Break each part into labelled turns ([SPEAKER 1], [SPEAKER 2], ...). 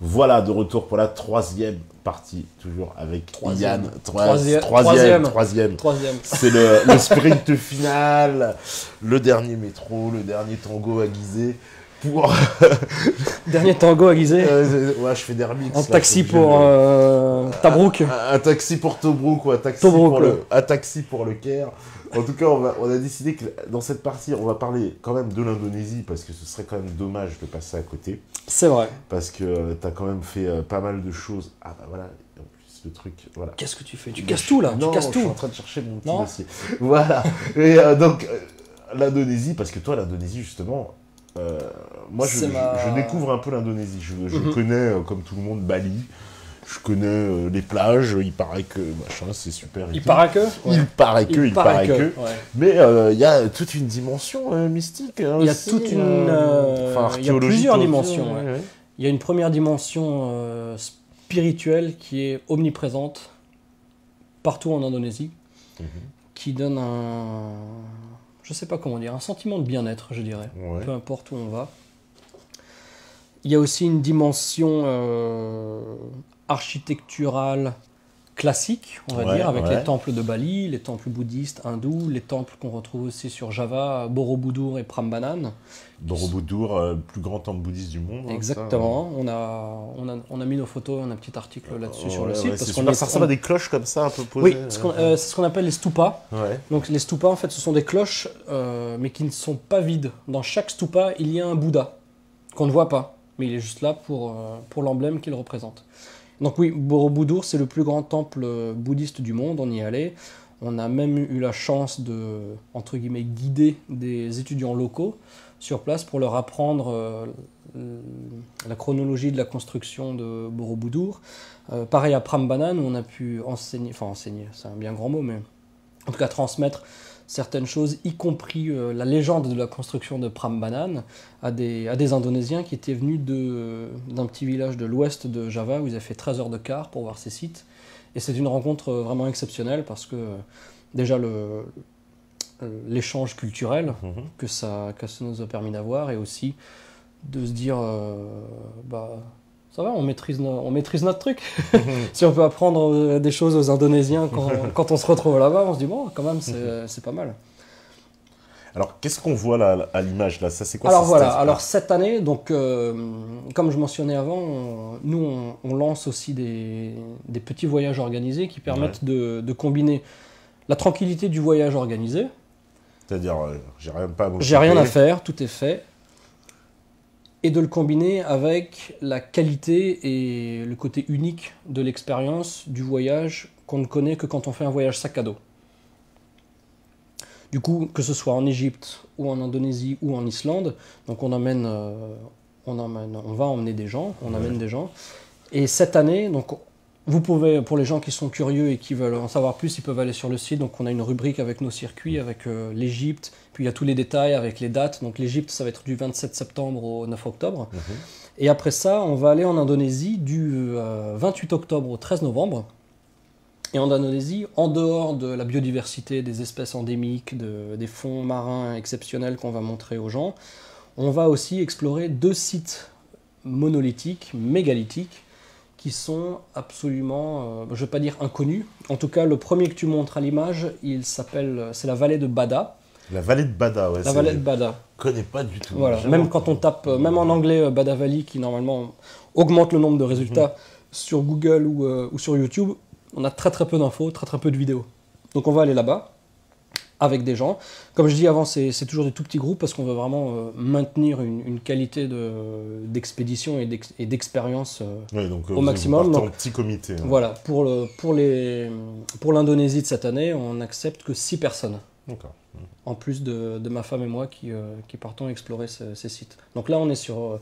[SPEAKER 1] Voilà, de retour pour la troisième partie, toujours avec Yann.
[SPEAKER 2] Troisième.
[SPEAKER 1] C'est le sprint final, le dernier métro, le dernier tango aiguisé. Pour...
[SPEAKER 2] Dernier tango aiguisé.
[SPEAKER 1] Ouais, je fais des remixes.
[SPEAKER 2] Un taxi pour Tabrouk.
[SPEAKER 1] Un taxi pour Tobruk ou un taxi pour le Caire. En tout cas, on a décidé que dans cette partie, on va parler quand même de l'Indonésie, parce que ce serait quand même dommage de passer à côté.
[SPEAKER 2] C'est vrai.
[SPEAKER 1] Parce que tu as quand même fait pas mal de choses. Ah bah voilà, en plus le truc, voilà.
[SPEAKER 2] Qu'est-ce que tu fais? Tu casses tout là?
[SPEAKER 1] Non,
[SPEAKER 2] tu casses
[SPEAKER 1] je
[SPEAKER 2] tout.
[SPEAKER 1] suis en train de chercher mon petit dossier. Voilà. Et donc, l'Indonésie, parce que toi, l'Indonésie, justement, moi, je découvre un peu l'Indonésie. Je connais, comme tout le monde, Bali. Je connais les plages, il paraît que machin, c'est super.
[SPEAKER 2] Il paraît que.
[SPEAKER 1] Il paraît que.
[SPEAKER 2] Ouais.
[SPEAKER 1] Mais il y a toute une dimension mystique.
[SPEAKER 2] Il y a toute une. Il y a plusieurs dimensions. Ouais. Il y a une première dimension spirituelle qui est omniprésente partout en Indonésie, qui donne un. Je sais pas comment dire, un sentiment de bien-être, je dirais, peu importe où on va. Il y a aussi une dimension architecturale classique, on va dire, avec les temples de Bali, les temples bouddhistes, hindous, les temples qu'on retrouve aussi sur Java, Borobudur et Prambanan.
[SPEAKER 1] Borobudur, le plus grand temple bouddhiste du monde.
[SPEAKER 2] Exactement. Ça. On a mis nos photos, on a un petit article là-dessus sur le site.
[SPEAKER 1] Parce ça ressemble à des cloches comme ça, un peu posées.
[SPEAKER 2] Oui, c'est ce qu'on appelle les stupas. Donc les stupas, en fait, ce sont des cloches, mais qui ne sont pas vides. Dans chaque stupa, il y a un Bouddha, qu'on ne voit pas, mais il est juste là pour l'emblème qu'il représente. Donc oui, Borobudur, c'est le plus grand temple bouddhiste du monde, on y est allé. On a même eu la chance de, entre guillemets, guider des étudiants locaux sur place pour leur apprendre la chronologie de la construction de Borobudur. Pareil à Prambanan, où on a pu enseigner, c'est un bien grand mot, mais en tout cas transmettre certaines choses, y compris la légende de la construction de Prambanan, à des Indonésiens qui étaient venus d'un petit village de l'ouest de Java, où ils avaient fait 13 heures de car pour voir ces sites. Et c'est une rencontre vraiment exceptionnelle, parce que déjà l'échange culturel que ça nous a permis d'avoir, et aussi de se dire, ça va, on maîtrise notre truc. Si on peut apprendre des choses aux Indonésiens quand on se retrouve là-bas, on se dit, bon, quand même, c'est pas mal.
[SPEAKER 1] Alors, qu'est-ce qu'on voit là, à l'image là? Ça, c'est quoi?
[SPEAKER 2] Alors voilà, alors cette année, donc, comme je mentionnais avant, nous, on lance aussi des petits voyages organisés qui permettent de combiner la tranquillité du voyage organisé.
[SPEAKER 1] C'est-à-dire, j'ai
[SPEAKER 2] rien à faire, tout est fait. Et de le combiner avec la qualité et le côté unique de l'expérience du voyage qu'on ne connaît que quand on fait un voyage sac à dos. Du coup, que ce soit en Égypte ou en Indonésie ou en Islande, donc on va emmener des gens, on amène des gens. Et cette année, donc vous pouvez, pour les gens qui sont curieux et qui veulent en savoir plus, ils peuvent aller sur le site. Donc on a une rubrique avec nos circuits, avec l'Égypte, puis il y a tous les détails avec les dates. Donc l'Égypte, ça va être du 27 septembre au 9 octobre. Et après ça, on va aller en Indonésie du 28 octobre au 13 novembre. Et en Indonésie, en dehors de la biodiversité, des espèces endémiques, des fonds marins exceptionnels qu'on va montrer aux gens, on va aussi explorer 2 sites monolithiques, mégalithiques, qui sont absolument, je ne vais pas dire inconnus. En tout cas, le premier que tu montres à l'image, c'est la vallée de Bada.
[SPEAKER 1] La vallée de Bada, ouais.
[SPEAKER 2] La vallée de Bada.
[SPEAKER 1] Je ne connais pas du tout.
[SPEAKER 2] Voilà. Même quand on tape, même en anglais, Bada Valley, qui normalement augmente le nombre de résultats sur Google ou sur YouTube, on a très peu d'infos, très peu de vidéos. Donc on va aller là-bas, avec des gens. Comme je dis avant, c'est toujours des tout petits groupes, parce qu'on veut vraiment maintenir une qualité d'expédition et d'expérience au maximum.
[SPEAKER 1] Donc, en petit comité. Hein.
[SPEAKER 2] Voilà, pour l'Indonésie de cette année, on n'accepte que 6 personnes.
[SPEAKER 1] D'accord.
[SPEAKER 2] En plus de ma femme et moi qui partons explorer ces sites. Donc là, on est sur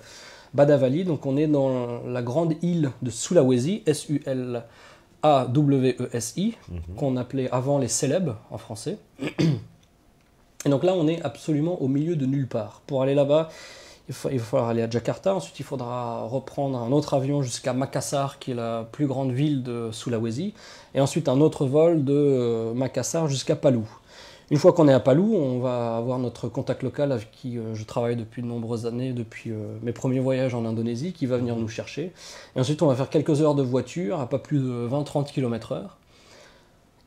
[SPEAKER 2] Bada Valley, donc on est dans la grande île de Sulawesi, Sulawesi, qu'on appelait avant les Célèbes en français. Et donc là, on est absolument au milieu de nulle part. Pour aller là-bas, il va falloir aller à Jakarta, ensuite il faudra reprendre un autre avion jusqu'à Makassar, qui est la plus grande ville de Sulawesi, et ensuite un autre vol de Makassar jusqu'à Palu. Une fois qu'on est à Palu, on va avoir notre contact local avec qui je travaille depuis de nombreuses années, depuis mes premiers voyages en Indonésie, qui va venir nous chercher. Et ensuite, on va faire quelques heures de voiture, à pas plus de 20-30 km/h.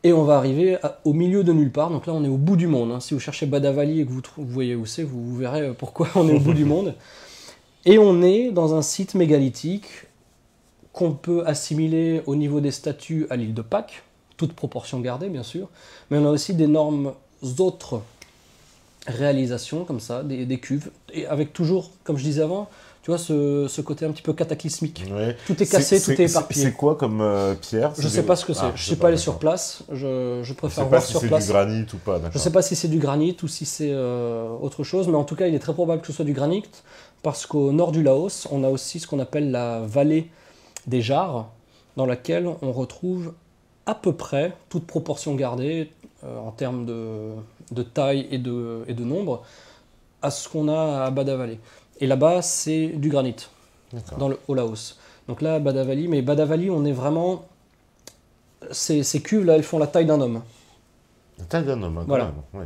[SPEAKER 2] Et on va arriver au milieu de nulle part. Donc là, on est au bout du monde. Hein. Si vous cherchez Badavali et que vous voyez où c'est, vous verrez pourquoi on est au bout du monde. Et on est dans un site mégalithique qu'on peut assimiler au niveau des statues à l'île de Pâques, toute proportion gardée, bien sûr. Mais on a aussi d'énormes autres réalisations comme ça, des cuves, et avec toujours, comme je disais avant, tu vois, ce côté un petit peu cataclysmique.
[SPEAKER 1] Ouais.
[SPEAKER 2] Tout est cassé, tout est éparpillé.
[SPEAKER 1] C'est quoi comme pierre?
[SPEAKER 2] Je ne sais pas ce que c'est. Je ne suis pas allé sur place. Je préfère voir sur place.
[SPEAKER 1] Je ne sais pas si c'est du granit ou pas.
[SPEAKER 2] Je ne sais pas si c'est du granit ou si c'est autre chose, mais en tout cas, il est très probable que ce soit du granit, parce qu'au nord du Laos, on a aussi ce qu'on appelle la vallée des Jarres, dans laquelle on retrouve à peu près, toute proportion gardée, en termes de taille et de nombre, à ce qu'on a à Badavali. Et là-bas, c'est du granit, au Laos. Donc là, Badavali, mais Badavali, on est vraiment... Ces cuves-là, elles font la taille d'un homme.
[SPEAKER 1] La taille d'un homme,
[SPEAKER 2] voilà.
[SPEAKER 1] Ouais.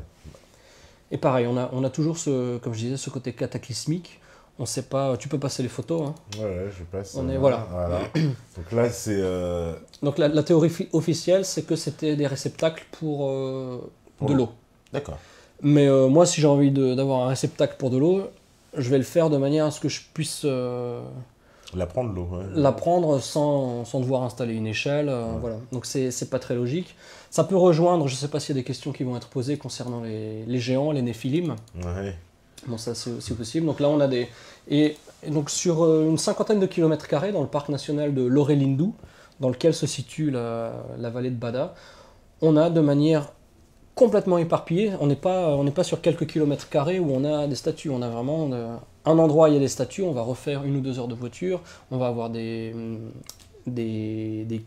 [SPEAKER 2] Et pareil, on a toujours, comme je disais, ce côté cataclysmique. On sait pas, tu peux passer les photos. Hein.
[SPEAKER 1] Ouais, je passe.
[SPEAKER 2] Voilà.
[SPEAKER 1] Donc là, c'est...
[SPEAKER 2] Donc la théorie officielle, c'est que c'était des réceptacles pour de l'eau.
[SPEAKER 1] D'accord.
[SPEAKER 2] Mais moi, si j'ai envie d'avoir un réceptacle pour de l'eau, je vais le faire de manière à ce que je puisse...
[SPEAKER 1] la prendre, l'eau. Ouais.
[SPEAKER 2] La prendre sans devoir installer une échelle. Voilà. Donc c'est pas très logique. Ça peut rejoindre, je ne sais pas s'il y a des questions qui vont être posées concernant les géants, les néphilim.
[SPEAKER 1] Ouais.
[SPEAKER 2] Bon, ça c'est aussi possible. Donc là, on a des... Et donc sur une 50aine de kilomètres carrés, dans le parc national de Lorelindu, dans lequel se situe la vallée de Bada, on a de manière complètement éparpillée. On n'est pas sur quelques kilomètres carrés où on a des statues. On a vraiment un endroit où il y a des statues. On va refaire 1 ou 2 heures de voiture. On va avoir des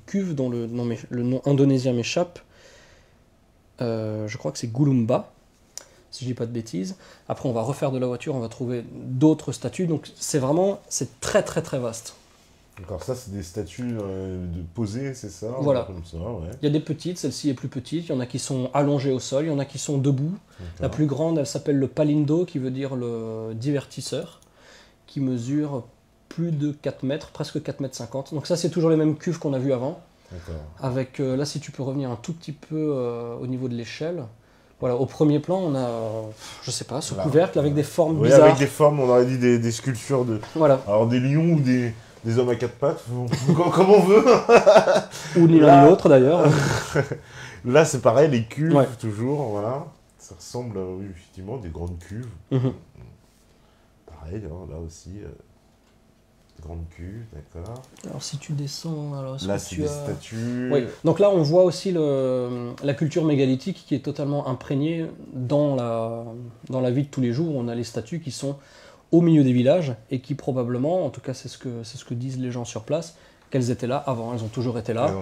[SPEAKER 2] cuves dont le nom indonésien m'échappe. Je crois que c'est Gulumba, si je dis pas de bêtises. Après, on va refaire de la voiture, on va trouver d'autres statues. Donc, c'est très très très vaste.
[SPEAKER 1] D'accord, ça c'est des statues de posées, c'est ça?
[SPEAKER 2] Voilà.
[SPEAKER 1] Comme ça, ouais.
[SPEAKER 2] Il y a des petites, celle-ci est plus petite. Il y en a qui sont allongées au sol, il y en a qui sont debout. La plus grande, elle s'appelle le Palindo, qui veut dire le divertisseur, qui mesure plus de 4 mètres, presque 4 mètres 50. Donc ça, c'est toujours les mêmes cuves qu'on a vues avant.
[SPEAKER 1] D'accord.
[SPEAKER 2] Avec, là, si tu peux revenir un tout petit peu au niveau de l'échelle. Voilà, au premier plan, on a, je sais pas, ce couvercle avec des formes bizarres.
[SPEAKER 1] Oui, avec des formes, on aurait dit des sculptures de...
[SPEAKER 2] Voilà.
[SPEAKER 1] Alors des lions ou des hommes à 4 pattes, comme on veut.
[SPEAKER 2] Ou ni l'un ni l'autre d'ailleurs.
[SPEAKER 1] Là, c'est pareil, les cuves, toujours, voilà. Ça ressemble, oui, effectivement, des grandes cuves. Pareil, hein, là aussi, grande cuve, d'accord.
[SPEAKER 2] Alors si tu descends... Alors,
[SPEAKER 1] là, c'est des statues.
[SPEAKER 2] Oui. Donc là, on voit aussi la culture mégalithique qui est totalement imprégnée dans la vie de tous les jours. On a les statues qui sont au milieu des villages et qui probablement, en tout cas c'est ce que disent les gens sur place, qu'elles étaient là avant. Elles ont toujours été là.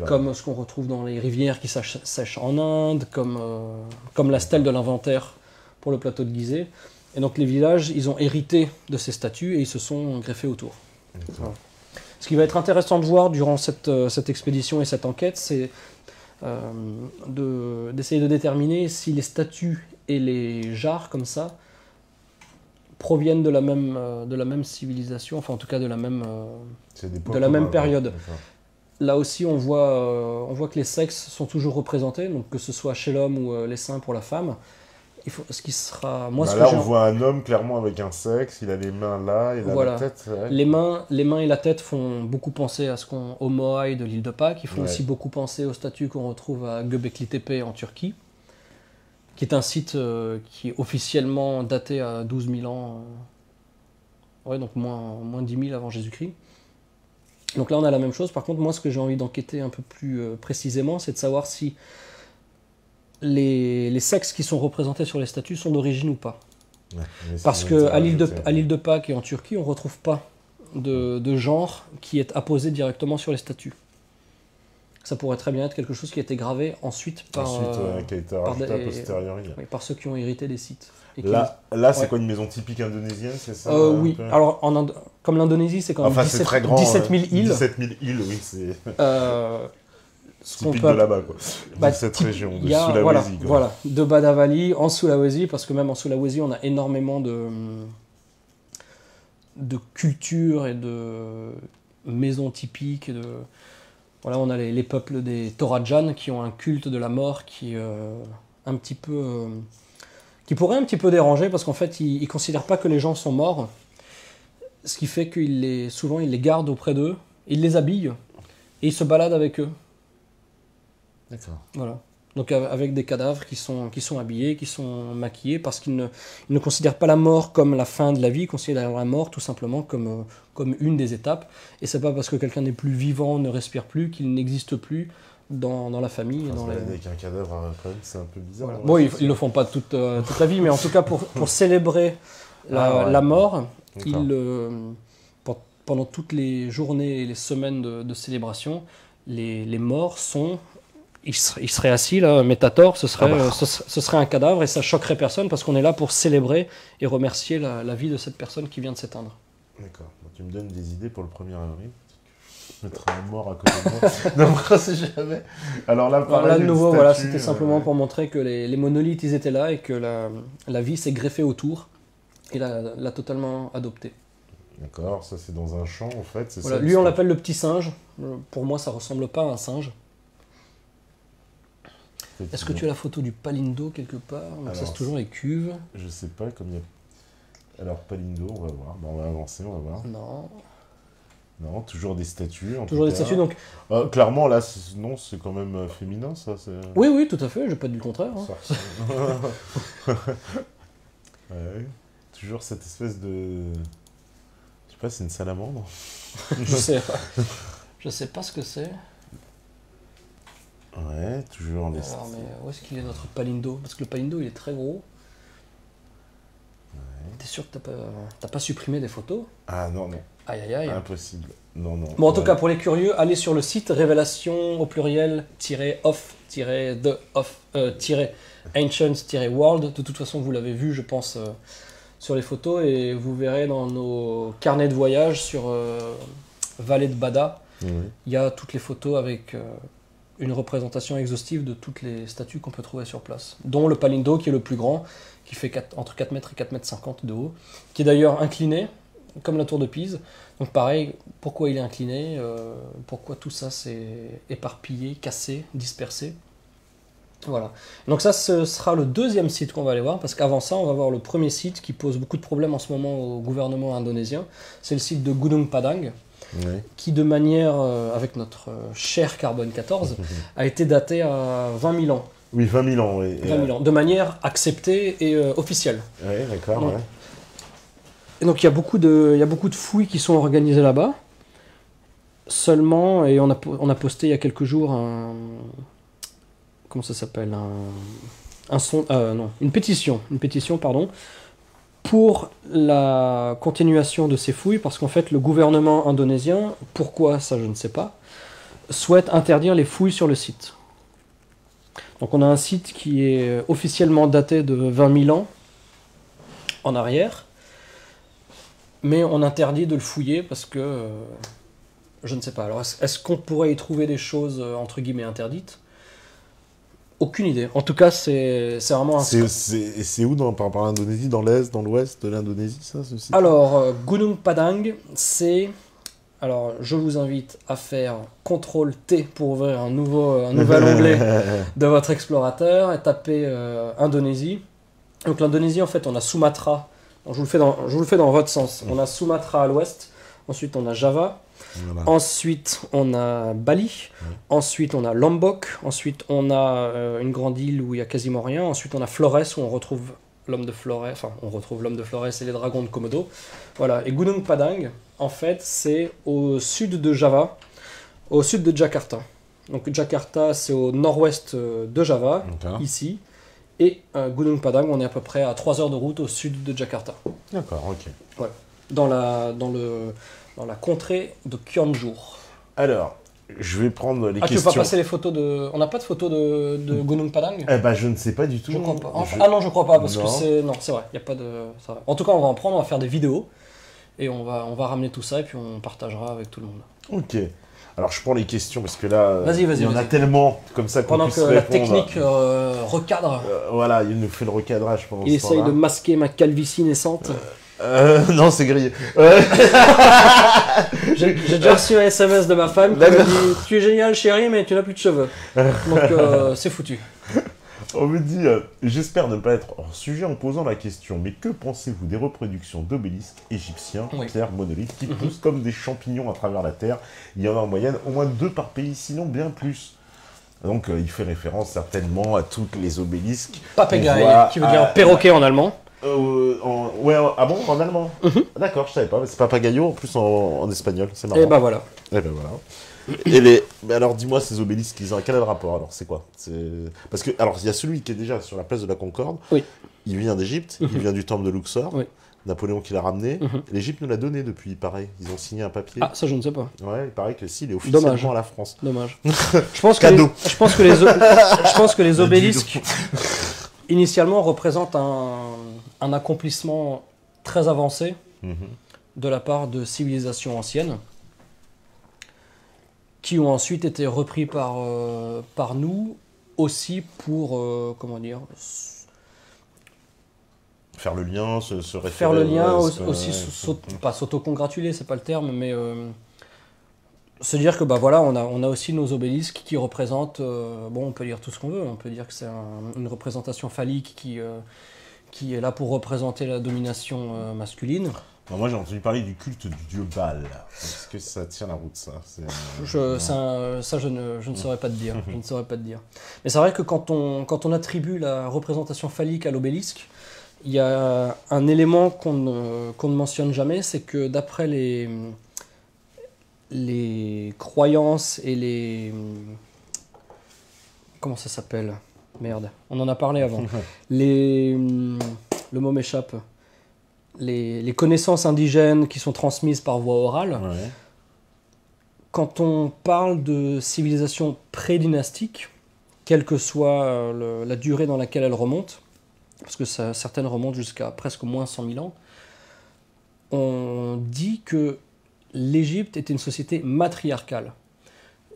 [SPEAKER 2] Comme ce qu'on retrouve dans les rivières qui sèchent en Inde, comme la stèle de l'inventaire pour le plateau de Gizeh. Et donc les villages, ils ont hérité de ces statues et ils se sont greffés autour. Voilà. Ce qui va être intéressant de voir durant cette expédition et cette enquête, c'est d'essayer de déterminer si les statues et les jarres comme ça proviennent de la même civilisation, enfin en tout cas de la même période. Là aussi, on voit que les sexes sont toujours représentés, donc que ce soit chez l'homme ou les seins pour la femme. Ce qui sera... Moi,
[SPEAKER 1] là, on voit un homme clairement avec un sexe, il a les mains là, il a la tête. Ouais.
[SPEAKER 2] Les mains et la tête font beaucoup penser aux Moai de l'île de Pâques. Ils font aussi beaucoup penser aux statues qu'on retrouve à Göbekli Tepe en Turquie, qui est un site qui est officiellement daté à 12 000 ans, donc moins 10 000 avant Jésus-Christ. Donc là, on a la même chose. Par contre, moi, ce que j'ai envie d'enquêter un peu plus précisément, c'est de savoir si les sexes qui sont représentés sur les statues sont d'origine ou pas. Parce qu'à l'île de Pâques et en Turquie, on ne retrouve pas de genre qui est apposé directement sur les statues. Ça pourrait très bien être quelque chose qui a été gravé ensuite
[SPEAKER 1] qui a été rajouté a posteriori.
[SPEAKER 2] Par ceux qui ont hérité des sites.
[SPEAKER 1] Là c'est quoi, une maison typique indonésienne, c'est ça?
[SPEAKER 2] Oui, alors comme l'Indonésie, c'est quand même 17 000 îles.
[SPEAKER 1] 17 000 îles, oui. typique de là-bas, quoi. De cette région, de Sulawesi.
[SPEAKER 2] Voilà, de Badavali, en Sulawesi, parce que même en Sulawesi, on a énormément de culture et de maisons typiques. Voilà, on a les peuples des Torajan qui ont un culte de la mort qui qui pourrait un petit peu déranger, parce qu'en fait, ils ne considèrent pas que les gens sont morts, ce qui fait souvent, ils les gardent auprès d'eux, ils les habillent, et ils se baladent avec eux.
[SPEAKER 1] D'accord.
[SPEAKER 2] Voilà. Donc avec des cadavres qui sont habillés, qui sont maquillés, parce qu'ils ne considèrent pas la mort comme la fin de la vie, ils considèrent la mort tout simplement comme une des étapes. Et c'est pas parce que quelqu'un n'est plus vivant, ne respire plus, qu'il n'existe plus dans la famille.
[SPEAKER 1] Avec un cadavre à reprendre, c'est un peu bizarre.
[SPEAKER 2] Voilà. Bon, ils ne le font pas toute la vie, mais en tout cas pour célébrer la mort, pendant toutes les journées et les semaines de célébration, les morts sont... Il serait assis là, Métator, ce serait un cadavre, et ça choquerait personne parce qu'on est là pour célébrer et remercier la vie de cette personne qui vient de s'éteindre.
[SPEAKER 1] D'accord. Bon, tu me donnes des idées pour le 1er avril. Je mettrai un mort à côté de moi. Non, moi, c'est jamais. Alors là,
[SPEAKER 2] de nouveau, voilà, c'était simplement pour montrer que les monolithes, ils étaient là et que la vie s'est greffée autour et l'a totalement adopté.
[SPEAKER 1] D'accord, ça c'est dans un champ en fait.
[SPEAKER 2] Voilà, ça, lui, on l'appelle le petit singe. Pour moi, ça ressemble pas à un singe. Est-ce que tu as la photo du Palindo quelque part? Alors, ça, c'est toujours les cuves.
[SPEAKER 1] Je sais pas, comme il y a... Alors, Palindo, on va voir. Bon, on va avancer, on va voir. Non, toujours des statues.
[SPEAKER 2] Toujours des statues, donc...
[SPEAKER 1] clairement, là, non, c'est quand même féminin, ça.
[SPEAKER 2] Oui, tout à fait, j'ai pas dit le contraire. Hein.
[SPEAKER 1] Ouais, toujours cette espèce de... Je sais pas, c'est une salamandre.
[SPEAKER 2] Je sais pas ce que c'est.
[SPEAKER 1] Ouais, toujours les...
[SPEAKER 2] Alors, mais où est-ce qu'il est notre Palindo? Parce que le Palindo, il est très gros. Ouais. T'es sûr que t'as pas supprimé des photos?
[SPEAKER 1] Ah non.
[SPEAKER 2] Aïe.
[SPEAKER 1] Impossible. Non.
[SPEAKER 2] Bon, en tout cas, pour les curieux, allez sur le site révélation au pluriel -ancients-world. De toute façon, vous l'avez vu, je pense, sur les photos, et vous verrez dans nos carnets de voyage sur Vallée de Bada. Il y a toutes les photos avec... une représentation exhaustive de toutes les statues qu'on peut trouver sur place, dont le Palindo qui est le plus grand, qui fait entre 4 mètres et 4 mètres 50 de haut, qui est d'ailleurs incliné, comme la tour de Pise. Donc pareil, pourquoi il est incliné, pourquoi tout ça s'est éparpillé, cassé, dispersé. Voilà. Donc ça, ce sera le deuxième site qu'on va aller voir, parce qu'avant ça, on va voir le premier site qui pose beaucoup de problèmes en ce moment au gouvernement indonésien. C'est le site de Gunung Padang. Oui. Qui de manière, avec notre cher carbone 14, a été daté à 20 000 ans.
[SPEAKER 1] Oui, 20 000 ans, oui.
[SPEAKER 2] 20 000 ans, de manière acceptée et officielle.
[SPEAKER 1] Oui, d'accord, ouais.
[SPEAKER 2] Et donc il y a beaucoup de fouilles qui sont organisées là-bas. Seulement, et on a posté il y a quelques jours comment ça s'appelle, une pétition, pardon, pour la continuation de ces fouilles, parce qu'en fait le gouvernement indonésien, pourquoi ça je ne sais pas, souhaite interdire les fouilles sur le site. Donc on a un site qui est officiellement daté de 20 000 ans en arrière, mais on interdit de le fouiller parce que je ne sais pas. Alors est-ce qu'on pourrait y trouver des choses entre guillemets interdites? Aucune idée. En tout cas, c'est vraiment un...
[SPEAKER 1] C'est où par rapport à l'Indonésie? Dans l'est, dans l'ouest de l'Indonésie, ça, ce site?
[SPEAKER 2] Alors, Gunung Padang, c'est... Alors, je vous invite à faire CTRL-T pour ouvrir un nouvel onglet de votre explorateur et taper Indonésie. Donc l'Indonésie, en fait, on a Sumatra. Alors, je vous le fais dans votre sens. On a Sumatra à l'ouest. Ensuite, on a Java. Voilà. Ensuite, on a Bali. Ouais. Ensuite, on a Lombok. Ensuite, on a une grande île où il n'y a quasiment rien. Ensuite, on a Flores, où on retrouve l'homme de Flores. Enfin, on retrouve l'homme de Flores et les dragons de Komodo. Voilà. Et Gunung Padang, en fait, c'est au sud de Java, au sud de Jakarta. Donc, Jakarta, c'est au nord-ouest de Java, ici. Et Gunung Padang, on est à peu près à 3 heures de route au sud de Jakarta.
[SPEAKER 1] D'accord, ok.
[SPEAKER 2] Voilà. Dans la contrée de Kionjur.
[SPEAKER 1] Alors, je vais prendre les questions.
[SPEAKER 2] Tu veux pas passer les photos de... On n'a pas de photos de Gunung Padang?
[SPEAKER 1] Eh ben, je ne sais pas du tout.
[SPEAKER 2] Je crois pas. Ah non, je crois pas, parce que c'est... Non, c'est vrai, il n'y a pas de... En tout cas, on va en prendre, on va faire des vidéos. Et on va ramener tout ça et puis on partagera avec tout le monde.
[SPEAKER 1] Ok. Alors je prends les questions parce que là,
[SPEAKER 2] il
[SPEAKER 1] y en a tellement comme ça qu'on
[SPEAKER 2] pendant que la technique recadre.
[SPEAKER 1] Voilà, il nous fait le recadrage pendant
[SPEAKER 2] il essaye de masquer ma calvitie naissante.
[SPEAKER 1] Non, c'est grillé.
[SPEAKER 2] J'ai déjà reçu un SMS de ma femme qui me dit « Tu es génial chérie, mais tu n'as plus de cheveux. » Donc c'est foutu.
[SPEAKER 1] On me dit, j'espère ne pas être hors sujet en posant la question, mais que pensez-vous des reproductions d'obélisques égyptiens, pierres monolithes, qui poussent comme des champignons à travers la Terre? Il y en a en moyenne au moins 2 par pays, sinon bien plus. Donc il fait référence certainement à toutes les obélisques.
[SPEAKER 2] Papagaï, qui veut dire perroquet en allemand.
[SPEAKER 1] Ah bon, en allemand. D'accord, je savais pas, mais c'est papagayo en plus en espagnol, c'est marrant.
[SPEAKER 2] Et bah voilà.
[SPEAKER 1] Et mais alors dis-moi, ces obélisques, ils ont quel est le rapport? Alors c'est quoi? Parce que alors il y a celui qui est déjà sur la place de la Concorde.
[SPEAKER 2] Oui.
[SPEAKER 1] Il vient d'Égypte, il vient du temple de Luxor.
[SPEAKER 2] Oui.
[SPEAKER 1] Napoléon qui l'a ramené. L'Égypte nous l'a donné depuis, pareil. Ils ont signé un papier.
[SPEAKER 2] Ah, ça je ne sais pas.
[SPEAKER 1] Ouais, il paraît que si, il est officiellement à la France.
[SPEAKER 2] Dommage. Je pense que les obélisques initialement représentent un accomplissement très avancé de la part de civilisations anciennes, qui ont ensuite été repris par nous aussi pour, comment dire,
[SPEAKER 1] faire le lien, se référer...
[SPEAKER 2] Faire le lien, aussi, pas s'auto-congratuler, c'est pas le terme, mais se dire que bah voilà, on a aussi nos obélisques qui représentent, bon on peut dire tout ce qu'on veut, on peut dire que c'est une représentation phallique qui est là pour représenter la domination masculine.
[SPEAKER 1] Moi j'ai entendu parler du culte du dieu Baal. Est-ce que ça tient la route, ça?
[SPEAKER 2] Ça je ne saurais pas te dire. Je ne saurais pas te dire. Mais c'est vrai que quand on attribue la représentation phallique à l'obélisque, il y a un élément qu'on ne mentionne jamais, c'est que d'après les croyances et les... Comment ça s'appelle? Merde, on en a parlé avant. Le mot m'échappe. Les connaissances indigènes qui sont transmises par voie orale, quand on parle de civilisation pré-dynastique, quelle que soit la durée dans laquelle elle remonte, parce que certaines remontent jusqu'à presque moins 100 000 ans, on dit que l'Égypte était une société matriarcale.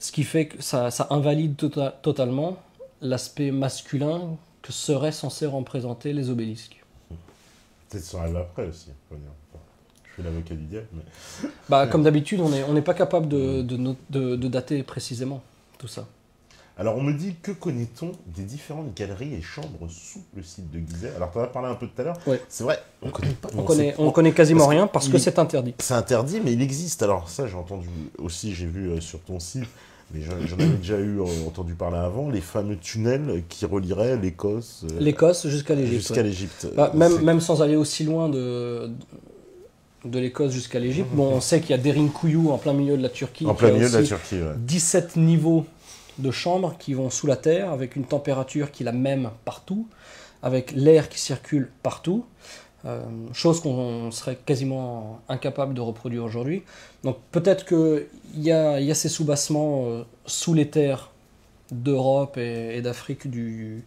[SPEAKER 2] Ce qui fait que ça invalide totalement l'aspect masculin que seraient censés représenter les obélisques.
[SPEAKER 1] Peut-être ça arrive après aussi. Je fais l'avocat du diable. Mais...
[SPEAKER 2] Bah, comme d'habitude, on n'est pas capable de dater précisément tout ça.
[SPEAKER 1] Alors on me dit, que connaît-on des différentes galeries et chambres sous le site de Gizeh? Alors tu en as parlé un peu tout à l'heure. C'est vrai, on connaît pas.
[SPEAKER 2] On connaît quasiment rien parce que c'est interdit.
[SPEAKER 1] C'est interdit, mais il existe. Alors ça, j'ai entendu aussi, j'ai vu sur ton site, mais j'en avais déjà entendu parler avant, les fameux tunnels qui relieraient l'Écosse...
[SPEAKER 2] L'Écosse jusqu'à l'Égypte.
[SPEAKER 1] Jusqu'à l'Égypte.
[SPEAKER 2] Bah, même sans aller aussi loin de l'Écosse jusqu'à l'Égypte. Bon, on sait qu'il y a Derinkuyu en plein milieu de la Turquie.
[SPEAKER 1] En plein milieu de la Turquie,
[SPEAKER 2] 17 niveaux de chambres qui vont sous la terre, avec une température qui est la même partout, avec l'air qui circule partout. Chose qu'on serait quasiment incapable de reproduire aujourd'hui. Donc peut-être qu'il y a ces soubassements sous les terres d'Europe et d'Afrique du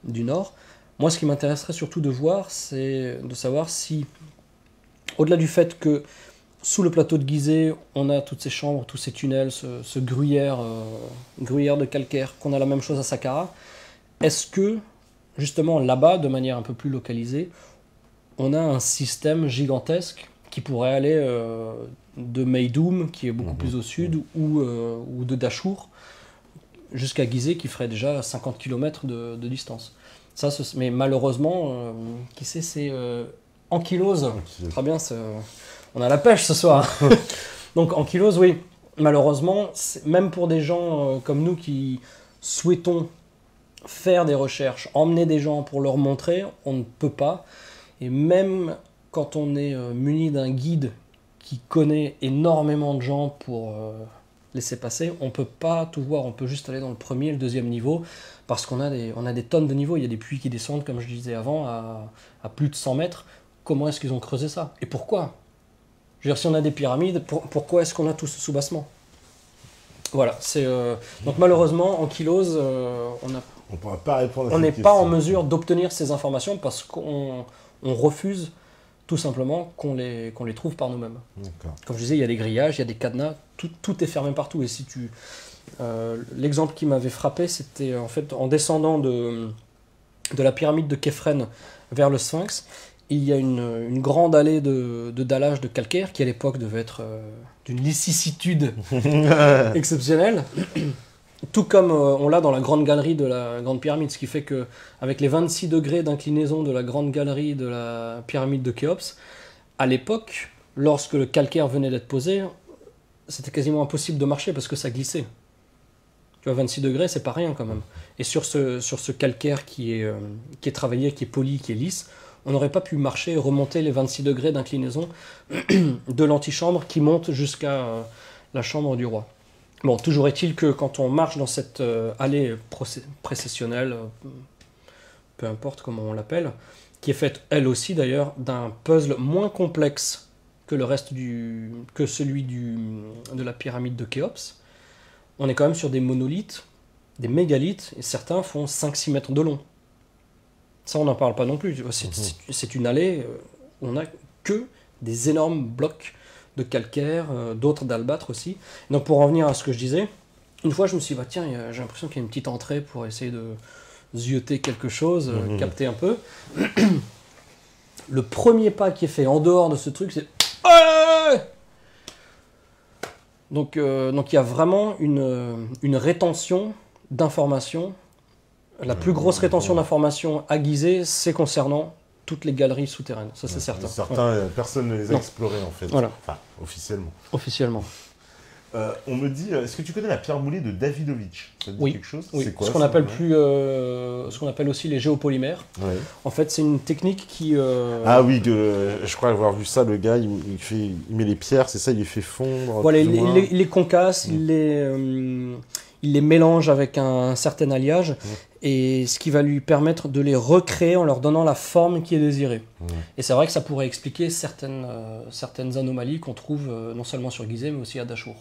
[SPEAKER 2] Nord. Moi, ce qui m'intéresserait surtout de voir, c'est de savoir si, au-delà du fait que sous le plateau de Gizeh, on a toutes ces chambres, tous ces tunnels, ce gruyère de calcaire, qu'on a la même chose à Saqqara, est-ce que, justement, là-bas, de manière un peu plus localisée, on a un système gigantesque qui pourrait aller de Meydoum, qui est beaucoup plus au sud, ou de Dachour, jusqu'à Gizeh, qui ferait déjà 50 km de distance. Ça, mais malheureusement, qui sait, c'est ankylose. Très bien, on a la pêche ce soir. Donc ankylose, oui. Malheureusement, même pour des gens comme nous qui souhaitons faire des recherches, emmener des gens pour leur montrer, on ne peut pas. Et même quand on est muni d'un guide qui connaît énormément de gens pour laisser passer, on ne peut pas tout voir, on peut juste aller dans le premier et le deuxième niveau, parce qu'on a des tonnes de niveaux, il y a des puits qui descendent, comme je disais avant, à plus de 100 mètres. Comment est-ce qu'ils ont creusé ça? Et pourquoi? Je veux dire, si on a des pyramides, pourquoi est-ce qu'on a tout ce soubassement? Voilà, donc malheureusement, en Ankylose,
[SPEAKER 1] on pourra pas répondre à
[SPEAKER 2] on n'est pas en mesure d'obtenir ces informations parce qu'on refuse tout simplement qu'on les trouve par nous-mêmes. Comme je disais, il y a des grillages, il y a des cadenas, tout est fermé partout. Et si tu... l'exemple qui m'avait frappé, c'était en fait en descendant de la pyramide de Képhren vers le Sphinx, il y a une grande allée de dallage de calcaire qui à l'époque devait être d'une lissicitude exceptionnelle. Tout comme on l'a dans la grande galerie de la grande pyramide, ce qui fait que avec les 26 degrés d'inclinaison de la grande galerie de la pyramide de Khéops, à l'époque, lorsque le calcaire venait d'être posé, c'était quasiment impossible de marcher parce que ça glissait. Tu vois, 26 degrés, c'est pas rien quand même. Et sur ce calcaire qui est travaillé, qui est poli, qui est lisse, on n'aurait pas pu marcher et remonter les 26 degrés d'inclinaison de l'antichambre qui monte jusqu'à la chambre du roi. Bon, toujours est-il que quand on marche dans cette allée précessionnelle, peu importe comment on l'appelle, qui est faite elle aussi d'ailleurs d'un puzzle moins complexe que celui de la pyramide de Khéops, on est quand même sur des monolithes, des mégalithes, et certains font 5-6 mètres de long. Ça, on n'en parle pas non plus. C'est une allée où on n'a que des énormes blocs de calcaire, d'autres d'albâtre aussi. Donc pour en revenir à ce que je disais, une fois je me suis dit, bah, tiens, j'ai l'impression qu'il y a une petite entrée pour essayer de zioter quelque chose, capter un peu. Le premier pas qui est fait en dehors de ce truc, c'est... Donc il y a vraiment une rétention d'informations. La plus grosse rétention d'informations à Gizeh, c'est concernant toutes les galeries souterraines, ça c'est certain.
[SPEAKER 1] Personne ne les a explorées en fait, enfin officiellement.
[SPEAKER 2] Officiellement.
[SPEAKER 1] On me dit, est-ce que tu connais la pierre moulée de Davidovich? Ça te dit quelque chose?
[SPEAKER 2] Oui. C'est quoi, ce qu'on appelle aussi les géopolymères. Oui. En fait, c'est une technique qui...
[SPEAKER 1] Ah oui, je crois avoir vu ça, le gars, il met les pierres, c'est ça, il les fait fondre.
[SPEAKER 2] Voilà, il les concasse, il les mélange avec un certain alliage, et ce qui va lui permettre de les recréer en leur donnant la forme qui est désirée. Et c'est vrai que ça pourrait expliquer certaines anomalies qu'on trouve non seulement sur Gizeh, mais aussi à Dachour.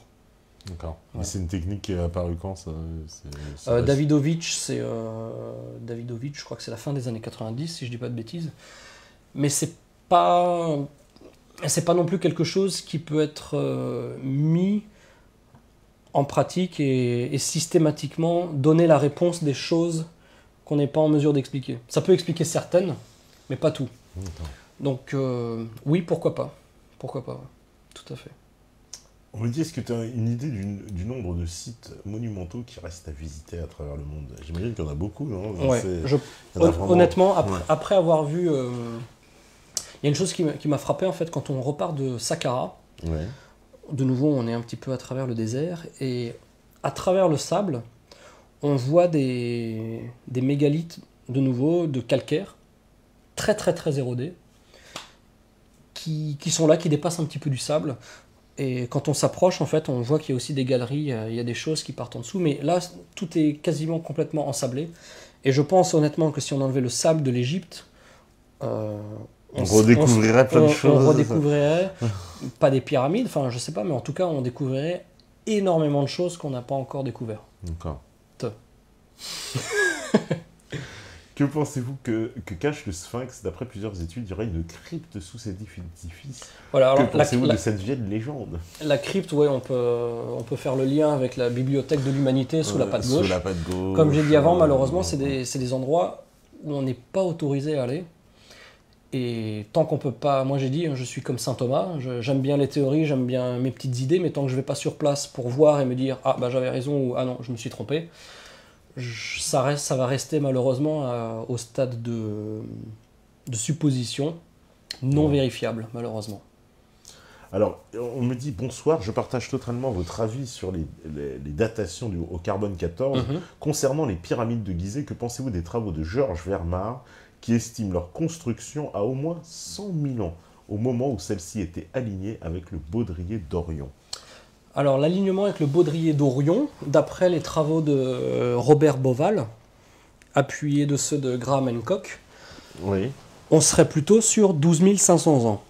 [SPEAKER 1] D'accord. Ouais. Mais c'est une technique qui est apparue quand ça
[SPEAKER 2] Davidovich, Davidovich, je crois que c'est la fin des années 90, si je dis pas de bêtises. Mais c'est pas non plus quelque chose qui peut être mis en pratique et systématiquement donner la réponse des choses qu'on n'est pas en mesure d'expliquer. Ça peut expliquer certaines, mais pas tout. Donc oui, pourquoi pas. Pourquoi pas, tout à fait.
[SPEAKER 1] On me dit, est-ce que tu as une idée du nombre de sites monumentaux qui restent à visiter à travers le monde? J'imagine qu'il y en a beaucoup, non?
[SPEAKER 2] Ouais, honnêtement, après avoir vu... Il y a une chose qui m'a frappé, en fait, quand on repart de Saqqara. Ouais. De nouveau, on est un petit peu à travers le désert, et à travers le sable, on voit des mégalithes, de nouveau, de calcaire, très très très érodés, qui sont là, qui dépassent un petit peu du sable. Et quand on s'approche, en fait, on voit qu'il y a aussi des galeries, il y a des choses qui partent en dessous, mais là, tout est quasiment complètement ensablé. Et je pense honnêtement que si on enlevait le sable de l'Égypte,
[SPEAKER 1] on redécouvrirait plein de choses.
[SPEAKER 2] On redécouvrirait, pas des pyramides, enfin je sais pas, mais en tout cas on découvrirait énormément de choses qu'on n'a pas encore découvert.
[SPEAKER 1] D'accord. Que pensez-vous que cache le Sphinx? D'après plusieurs études, il y aurait une crypte sous cet édifice.
[SPEAKER 2] Voilà,
[SPEAKER 1] que pensez-vous de cette vieille légende?
[SPEAKER 2] La crypte, oui, on peut faire le lien avec la bibliothèque de l'humanité sous la patte gauche.
[SPEAKER 1] Sous la patte gauche.
[SPEAKER 2] Comme j'ai dit avant, malheureusement, c'est des endroits où on n'est pas autorisé à aller. Et tant qu'on peut pas... Moi j'ai dit, je suis comme saint Thomas, j'aime bien les théories, j'aime bien mes petites idées, mais tant que je vais pas sur place pour voir et me dire « Ah, bah j'avais raison » ou « Ah non, je me suis trompé », ça va rester malheureusement au stade de supposition non vérifiable, malheureusement.
[SPEAKER 1] Alors, on me dit, bonsoir, je partage totalement votre avis sur les datations au carbone 14. Concernant les pyramides de Gizeh, que pensez-vous des travaux de Georges Vermar, qui estime leur construction à au moins 100 000 ans, au moment où celle-ci était alignée avec le baudrier d'Orion?
[SPEAKER 2] Alors, l'alignement avec le baudrier d'Orion, d'après les travaux de Robert Bauval, appuyés de ceux de Graham Hancock,
[SPEAKER 1] oui,
[SPEAKER 2] on serait plutôt sur 12 500 ans.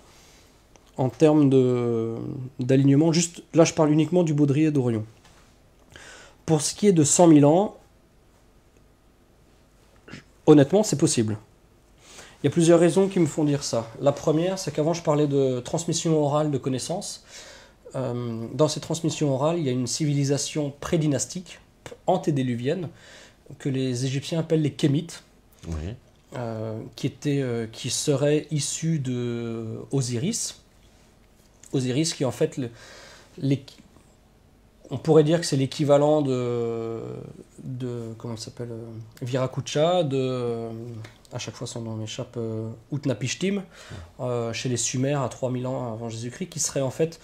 [SPEAKER 2] En termes d'alignement, juste là je parle uniquement du baudrier d'Orion. Pour ce qui est de 100 000 ans, honnêtement c'est possible. Il y a plusieurs raisons qui me font dire ça. La première, c'est qu'avant, je parlais de transmission orale de connaissances. Dans ces transmissions orales, il y a une civilisation prédynastique, antédiluvienne, que les Égyptiens appellent les Kémites, qui seraient issus de Osiris. Osiris qui est en fait, on pourrait dire que c'est l'équivalent de comment ça s'appelle, Viracocha, à chaque fois son nom m'échappe, Utnapishtim, chez les Sumères à 3000 ans avant Jésus-Christ, qui serait en fait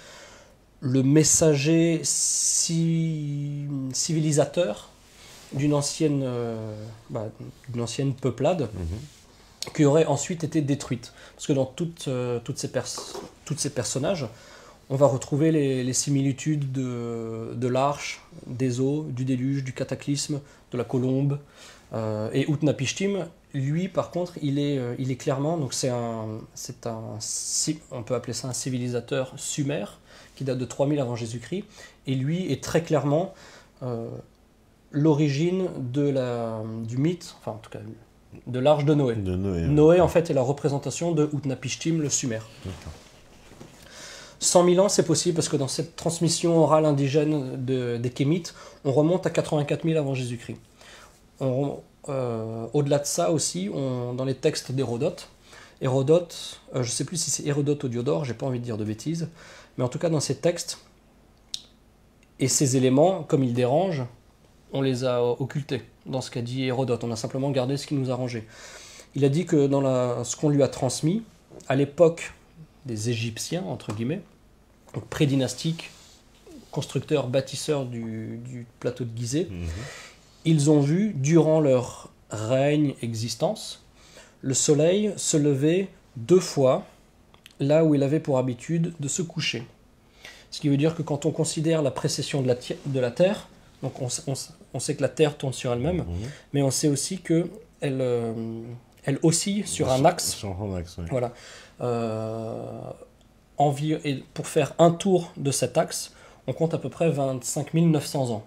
[SPEAKER 2] le messager civilisateur d'une ancienne peuplade qui aurait ensuite été détruite. Parce que dans tous ces personnages, on va retrouver les similitudes de l'arche, des eaux, du déluge, du cataclysme, de la colombe. Et Utnapishtim, lui, par contre, il est clairement, donc on peut appeler ça un civilisateur sumer, qui date de 3000 avant Jésus-Christ, et lui est très clairement l'origine du mythe, enfin en tout cas de l'arche de Noé. Noé, en fait, est la représentation de Utnapishtim, le sumer. 100 000 ans, c'est possible parce que dans cette transmission orale indigène des Kémites, on remonte à 84 000 avant Jésus-Christ. Au-delà de ça aussi, dans les textes d'Hérodote, je ne sais plus si c'est Hérodote ou Diodore, j'ai pas envie de dire de bêtises, mais en tout cas dans ces textes, et ces éléments, comme ils dérangent, on les a occultés dans ce qu'a dit Hérodote, on a simplement gardé ce qui nous arrangeait. Il a dit que dans ce qu'on lui a transmis, à l'époque des Égyptiens, entre guillemets, donc prédynastiques, constructeurs, bâtisseurs du plateau de Gizeh, ils ont vu, durant leur règne, existence, le soleil se lever 2 fois là où il avait pour habitude de se coucher. Ce qui veut dire que quand on considère la précession de la Terre, donc on sait que la Terre tourne sur elle-même, mais on sait aussi qu'elle oscille sur un axe.
[SPEAKER 1] Sur un axe, oui.
[SPEAKER 2] Voilà. Et pour faire un tour de cet axe, on compte à peu près 25 900 ans.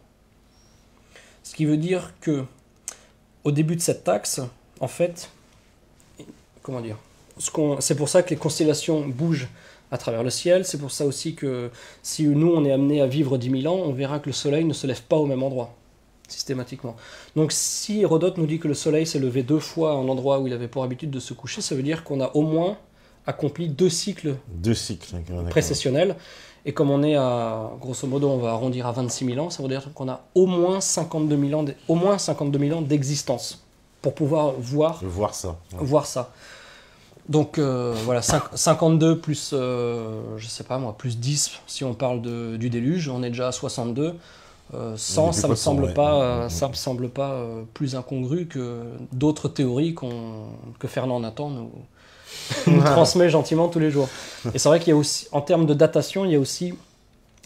[SPEAKER 2] Ce qui veut dire que au début de cet axe, en fait, comment dire, c'est pour ça que les constellations bougent à travers le ciel. C'est pour ça aussi que si nous on est amené à vivre 10 000 ans, on verra que le soleil ne se lève pas au même endroit, systématiquement. Donc si Hérodote nous dit que le soleil s'est levé 2 fois à un endroit où il avait pour habitude de se coucher, ça veut dire qu'on a au moins accompli 2 cycles précessionnels. Et comme on est à, grosso modo, on va arrondir à 26 000 ans, ça veut dire qu'on a au moins 52 000 ans d'existence pour pouvoir voir
[SPEAKER 1] ça. Ouais.
[SPEAKER 2] Voir ça. Donc voilà, 52 plus, je sais pas moi, plus 10 si on parle du déluge, on est déjà à 62. 100, ça me semble pas plus incongru que d'autres théories que Fernand Nathan nous transmet gentiment tous les jours. Et c'est vrai qu'il y a aussi, en termes de datation, il y a aussi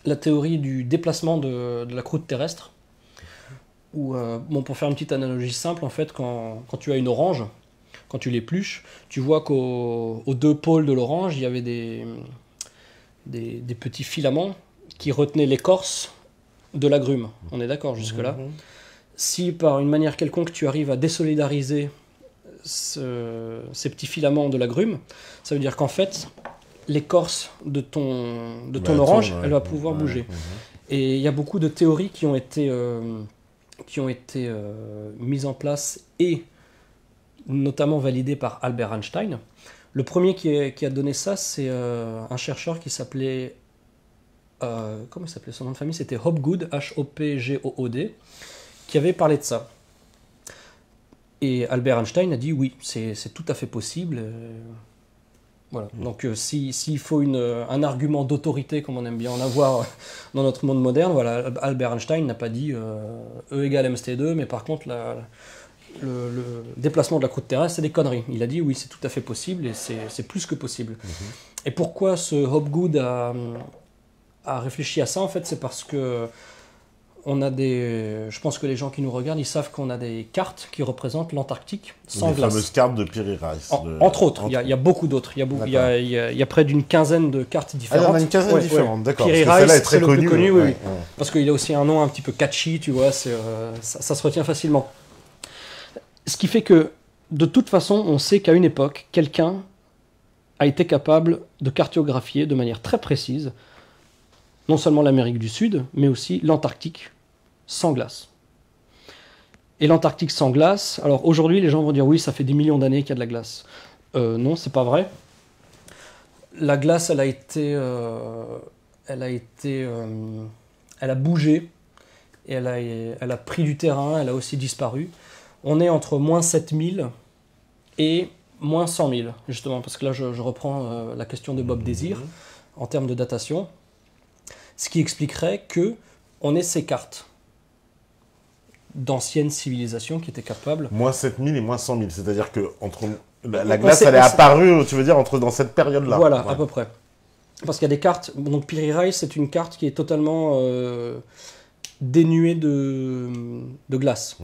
[SPEAKER 2] la théorie du déplacement de la croûte terrestre. Où, pour faire une petite analogie simple, en fait, quand tu as une orange, quand tu l'épluches, tu vois qu'aux 2 pôles de l'orange, il y avait des petits filaments qui retenaient l'écorce de l'agrume. On est d'accord jusque-là. Si par une manière quelconque tu arrives à désolidariser ces petits filaments de l'agrume, ça veut dire qu'en fait, l'écorce de ton orange, elle va pouvoir bouger. Et il y a beaucoup de théories qui ont été mises en place et notamment validées par Albert Einstein. Le premier qui a donné ça, c'est un chercheur qui s'appelait... comment il s'appelait son nom de famille? C'était Hopgood, Hopgood, qui avait parlé de ça. Et Albert Einstein a dit oui, c'est tout à fait possible. Voilà. Donc s'il faut un argument d'autorité, comme on aime bien en avoir dans notre monde moderne, voilà, Albert Einstein n'a pas dit E égale mc2, mais par contre le déplacement de la croûte terrestre, c'est des conneries. Il a dit oui, c'est tout à fait possible et c'est plus que possible. Et pourquoi ce Hopgood a réfléchi à ça, en fait, c'est parce que je pense que les gens qui nous regardent, ils savent qu'on a des cartes qui représentent l'Antarctique sans glace. Les
[SPEAKER 1] fameuses cartes de Piri Reis.
[SPEAKER 2] Entre autres, il y a beaucoup d'autres. Il y a près d'une quinzaine de cartes différentes.
[SPEAKER 1] Ah, il y en a une quinzaine différentes, d'accord.
[SPEAKER 2] Piri Reis, c'est le plus connu, oui. Parce qu'il a aussi un nom un petit peu catchy, tu vois, ça se retient facilement. Ce qui fait que de toute façon, on sait qu'à une époque, quelqu'un a été capable de cartographier de manière très précise non seulement l'Amérique du Sud, mais aussi l'Antarctique sans glace. Et l'Antarctique sans glace, alors aujourd'hui les gens vont dire oui, ça fait des millions d'années qu'il y a de la glace. Non, c'est pas vrai. La glace, elle a bougé, et elle a pris du terrain, elle a aussi disparu. On est entre moins 7000 et moins 100 000, justement, parce que là je reprends la question de Bob Désir en termes de datation. Ce qui expliquerait que on ait ces cartes d'anciennes civilisations qui étaient capables...
[SPEAKER 1] Moins 7000 et moins 100 000, c'est-à-dire que entre la glace, elle est apparue, tu veux dire, dans cette période-là.
[SPEAKER 2] Voilà, ouais. À peu près. Parce qu'il y a des cartes... Donc Piri Reis, c'est une carte qui est totalement dénuée de glace.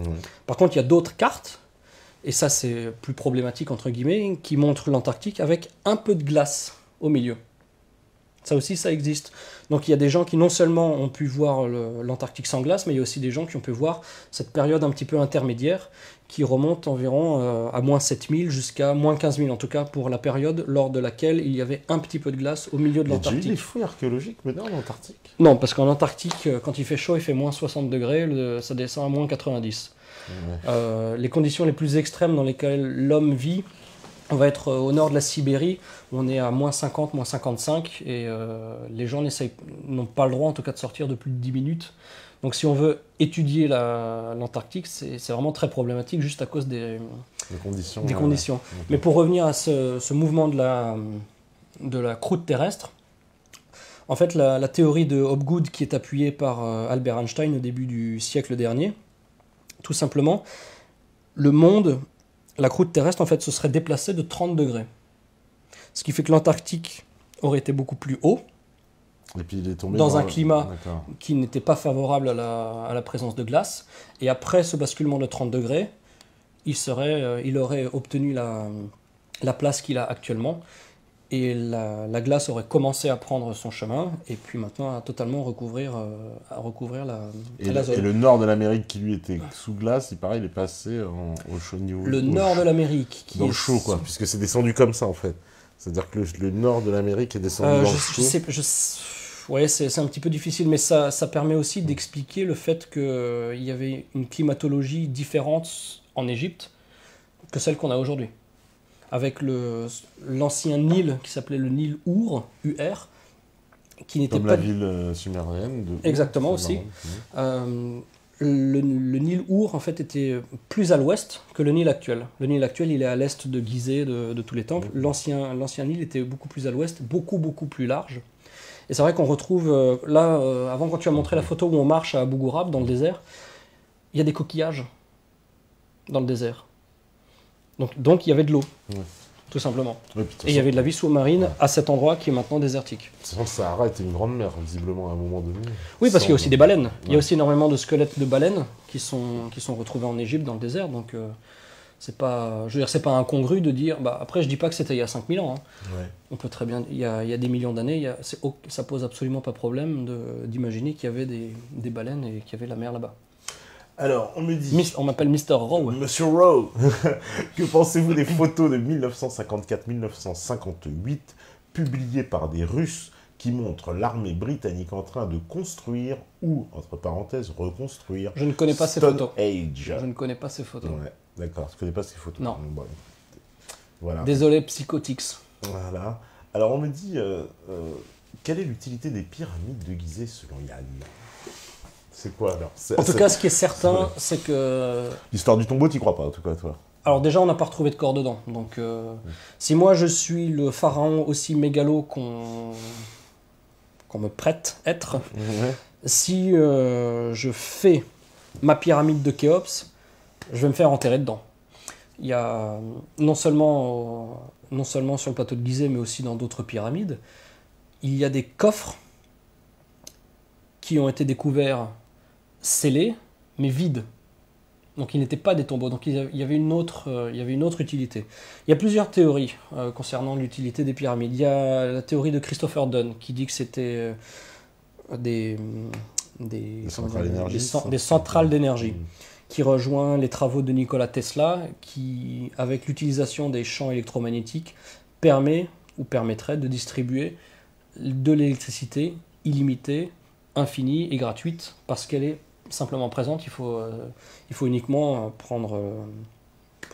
[SPEAKER 2] Par contre, il y a d'autres cartes, et ça c'est plus problématique, entre guillemets, qui montrent l'Antarctique avec un peu de glace au milieu. Ça aussi, ça existe. Donc il y a des gens qui non seulement ont pu voir l'Antarctique sans glace, mais il y a aussi des gens qui ont pu voir cette période un petit peu intermédiaire qui remonte environ à moins 7000 jusqu'à moins 15 000, en tout cas pour la période lors de laquelle il y avait un petit peu de glace au milieu de l'Antarctique.
[SPEAKER 1] Il y a des fouilles archéologiques maintenant en Antarctique?
[SPEAKER 2] Non, parce qu'en Antarctique, quand il fait chaud, il fait moins 60 degrés, ça descend à moins 90. Ouais. Les conditions les plus extrêmes dans lesquelles l'homme vit, on va être au nord de la Sibérie, on est à moins 50, moins 55, et les gens n'ont pas le droit en tout cas de sortir de plus de 10 minutes. Donc si on veut étudier l'Antarctique, c'est vraiment très problématique juste à cause des conditions. Mais pour revenir à ce mouvement de la croûte terrestre, en fait la théorie de Hopgood qui est appuyée par Albert Einstein au début du siècle dernier, tout simplement, la croûte terrestre en fait se serait déplacée de 30 degrés. Ce qui fait que l'Antarctique aurait été beaucoup plus haut,
[SPEAKER 1] et puis il est tombé
[SPEAKER 2] dans un climat qui n'était pas favorable à la présence de glace. Et après ce basculement de 30 degrés, il aurait obtenu la place qu'il a actuellement. Et la glace aurait commencé à prendre son chemin, et puis maintenant à totalement recouvrir la zone.
[SPEAKER 1] Et le nord de l'Amérique qui lui était sous glace, il paraît, il est passé au chaud niveau.
[SPEAKER 2] Le nord de l'Amérique qui
[SPEAKER 1] dans le chaud, quoi, puisque c'est descendu comme ça en fait. C'est-à-dire que le nord de l'Amérique est descendu dans le chaud.
[SPEAKER 2] Ouais, c'est un petit peu difficile, mais ça permet aussi d'expliquer le fait qu'il y avait une climatologie différente en Égypte que celle qu'on a aujourd'hui. Avec l'ancien Nil qui s'appelait le Nil Our, UR, qui n'était
[SPEAKER 1] pas...
[SPEAKER 2] pas...
[SPEAKER 1] la ville sumérienne.
[SPEAKER 2] Exactement, aussi. Le Nil Our, en fait, était plus à l'ouest que le Nil actuel. Le Nil actuel, il est à l'est de Gizeh, de tous les temples. L'ancien Nil était beaucoup plus à l'ouest, beaucoup plus large. Et c'est vrai qu'on retrouve, avant quand tu as montré la photo où on marche à Abu Ghurab, dans le désert, il y a des coquillages dans le désert. Donc il y avait de l'eau, tout simplement. Et il y avait de la vie sous-marine à cet endroit qui est maintenant désertique.
[SPEAKER 1] De toute façon, le Sahara était une grande mer, visiblement, à un moment donné.
[SPEAKER 2] Oui, parce qu'il y a aussi des baleines. Il y a aussi énormément de squelettes de baleines qui sont retrouvés en Égypte, dans le désert. Donc c'est pas incongru de dire... après, je dis pas que c'était il y a 5000 ans. On peut très bien... Il y a des millions d'années, ça pose absolument pas problème d'imaginer qu'il y avait des baleines et qu'il y avait la mer là-bas.
[SPEAKER 1] Alors, on me dit...
[SPEAKER 2] On m'appelle Mr. Rowe.
[SPEAKER 1] Monsieur Rowe, que pensez-vous des photos de 1954-1958 publiées par des Russes qui montrent l'armée britannique en train de construire ou, entre parenthèses, reconstruire...
[SPEAKER 2] Je ne connais pas ces photos.
[SPEAKER 1] Age.
[SPEAKER 2] Je ne connais pas ces photos.
[SPEAKER 1] Ouais, d'accord, tu ne connais pas ces photos.
[SPEAKER 2] Non.
[SPEAKER 1] Bon, voilà.
[SPEAKER 2] Désolé, Psychotix.
[SPEAKER 1] Voilà. Alors, on me dit... quelle est l'utilité des pyramides de Gizeh selon Yann ? C'est quoi alors?
[SPEAKER 2] En tout cas, ce qui est certain, c'est que...
[SPEAKER 1] L'histoire du tombeau, t'y crois pas, en tout cas, toi?
[SPEAKER 2] Alors déjà, on n'a pas retrouvé de corps dedans. Donc, si moi, je suis le pharaon aussi mégalo qu'on me prête être, si je fais ma pyramide de Khéops, je vais me faire enterrer dedans. Il y a non seulement sur le plateau de Gizeh, mais aussi dans d'autres pyramides, il y a des coffres qui ont été découverts scellés, mais vides. Donc ils n'étaient pas des tombeaux, donc il y avait une autre utilité. Il y a plusieurs théories concernant l'utilité des pyramides. Il y a la théorie de Christopher Dunn qui dit que c'était des centrales d'énergie qui rejoint les travaux de Nikola Tesla, qui, avec l'utilisation des champs électromagnétiques, permet ou permettrait de distribuer de l'électricité illimitée, infinie et gratuite, parce qu'elle est simplement présente. Il faut uniquement prendre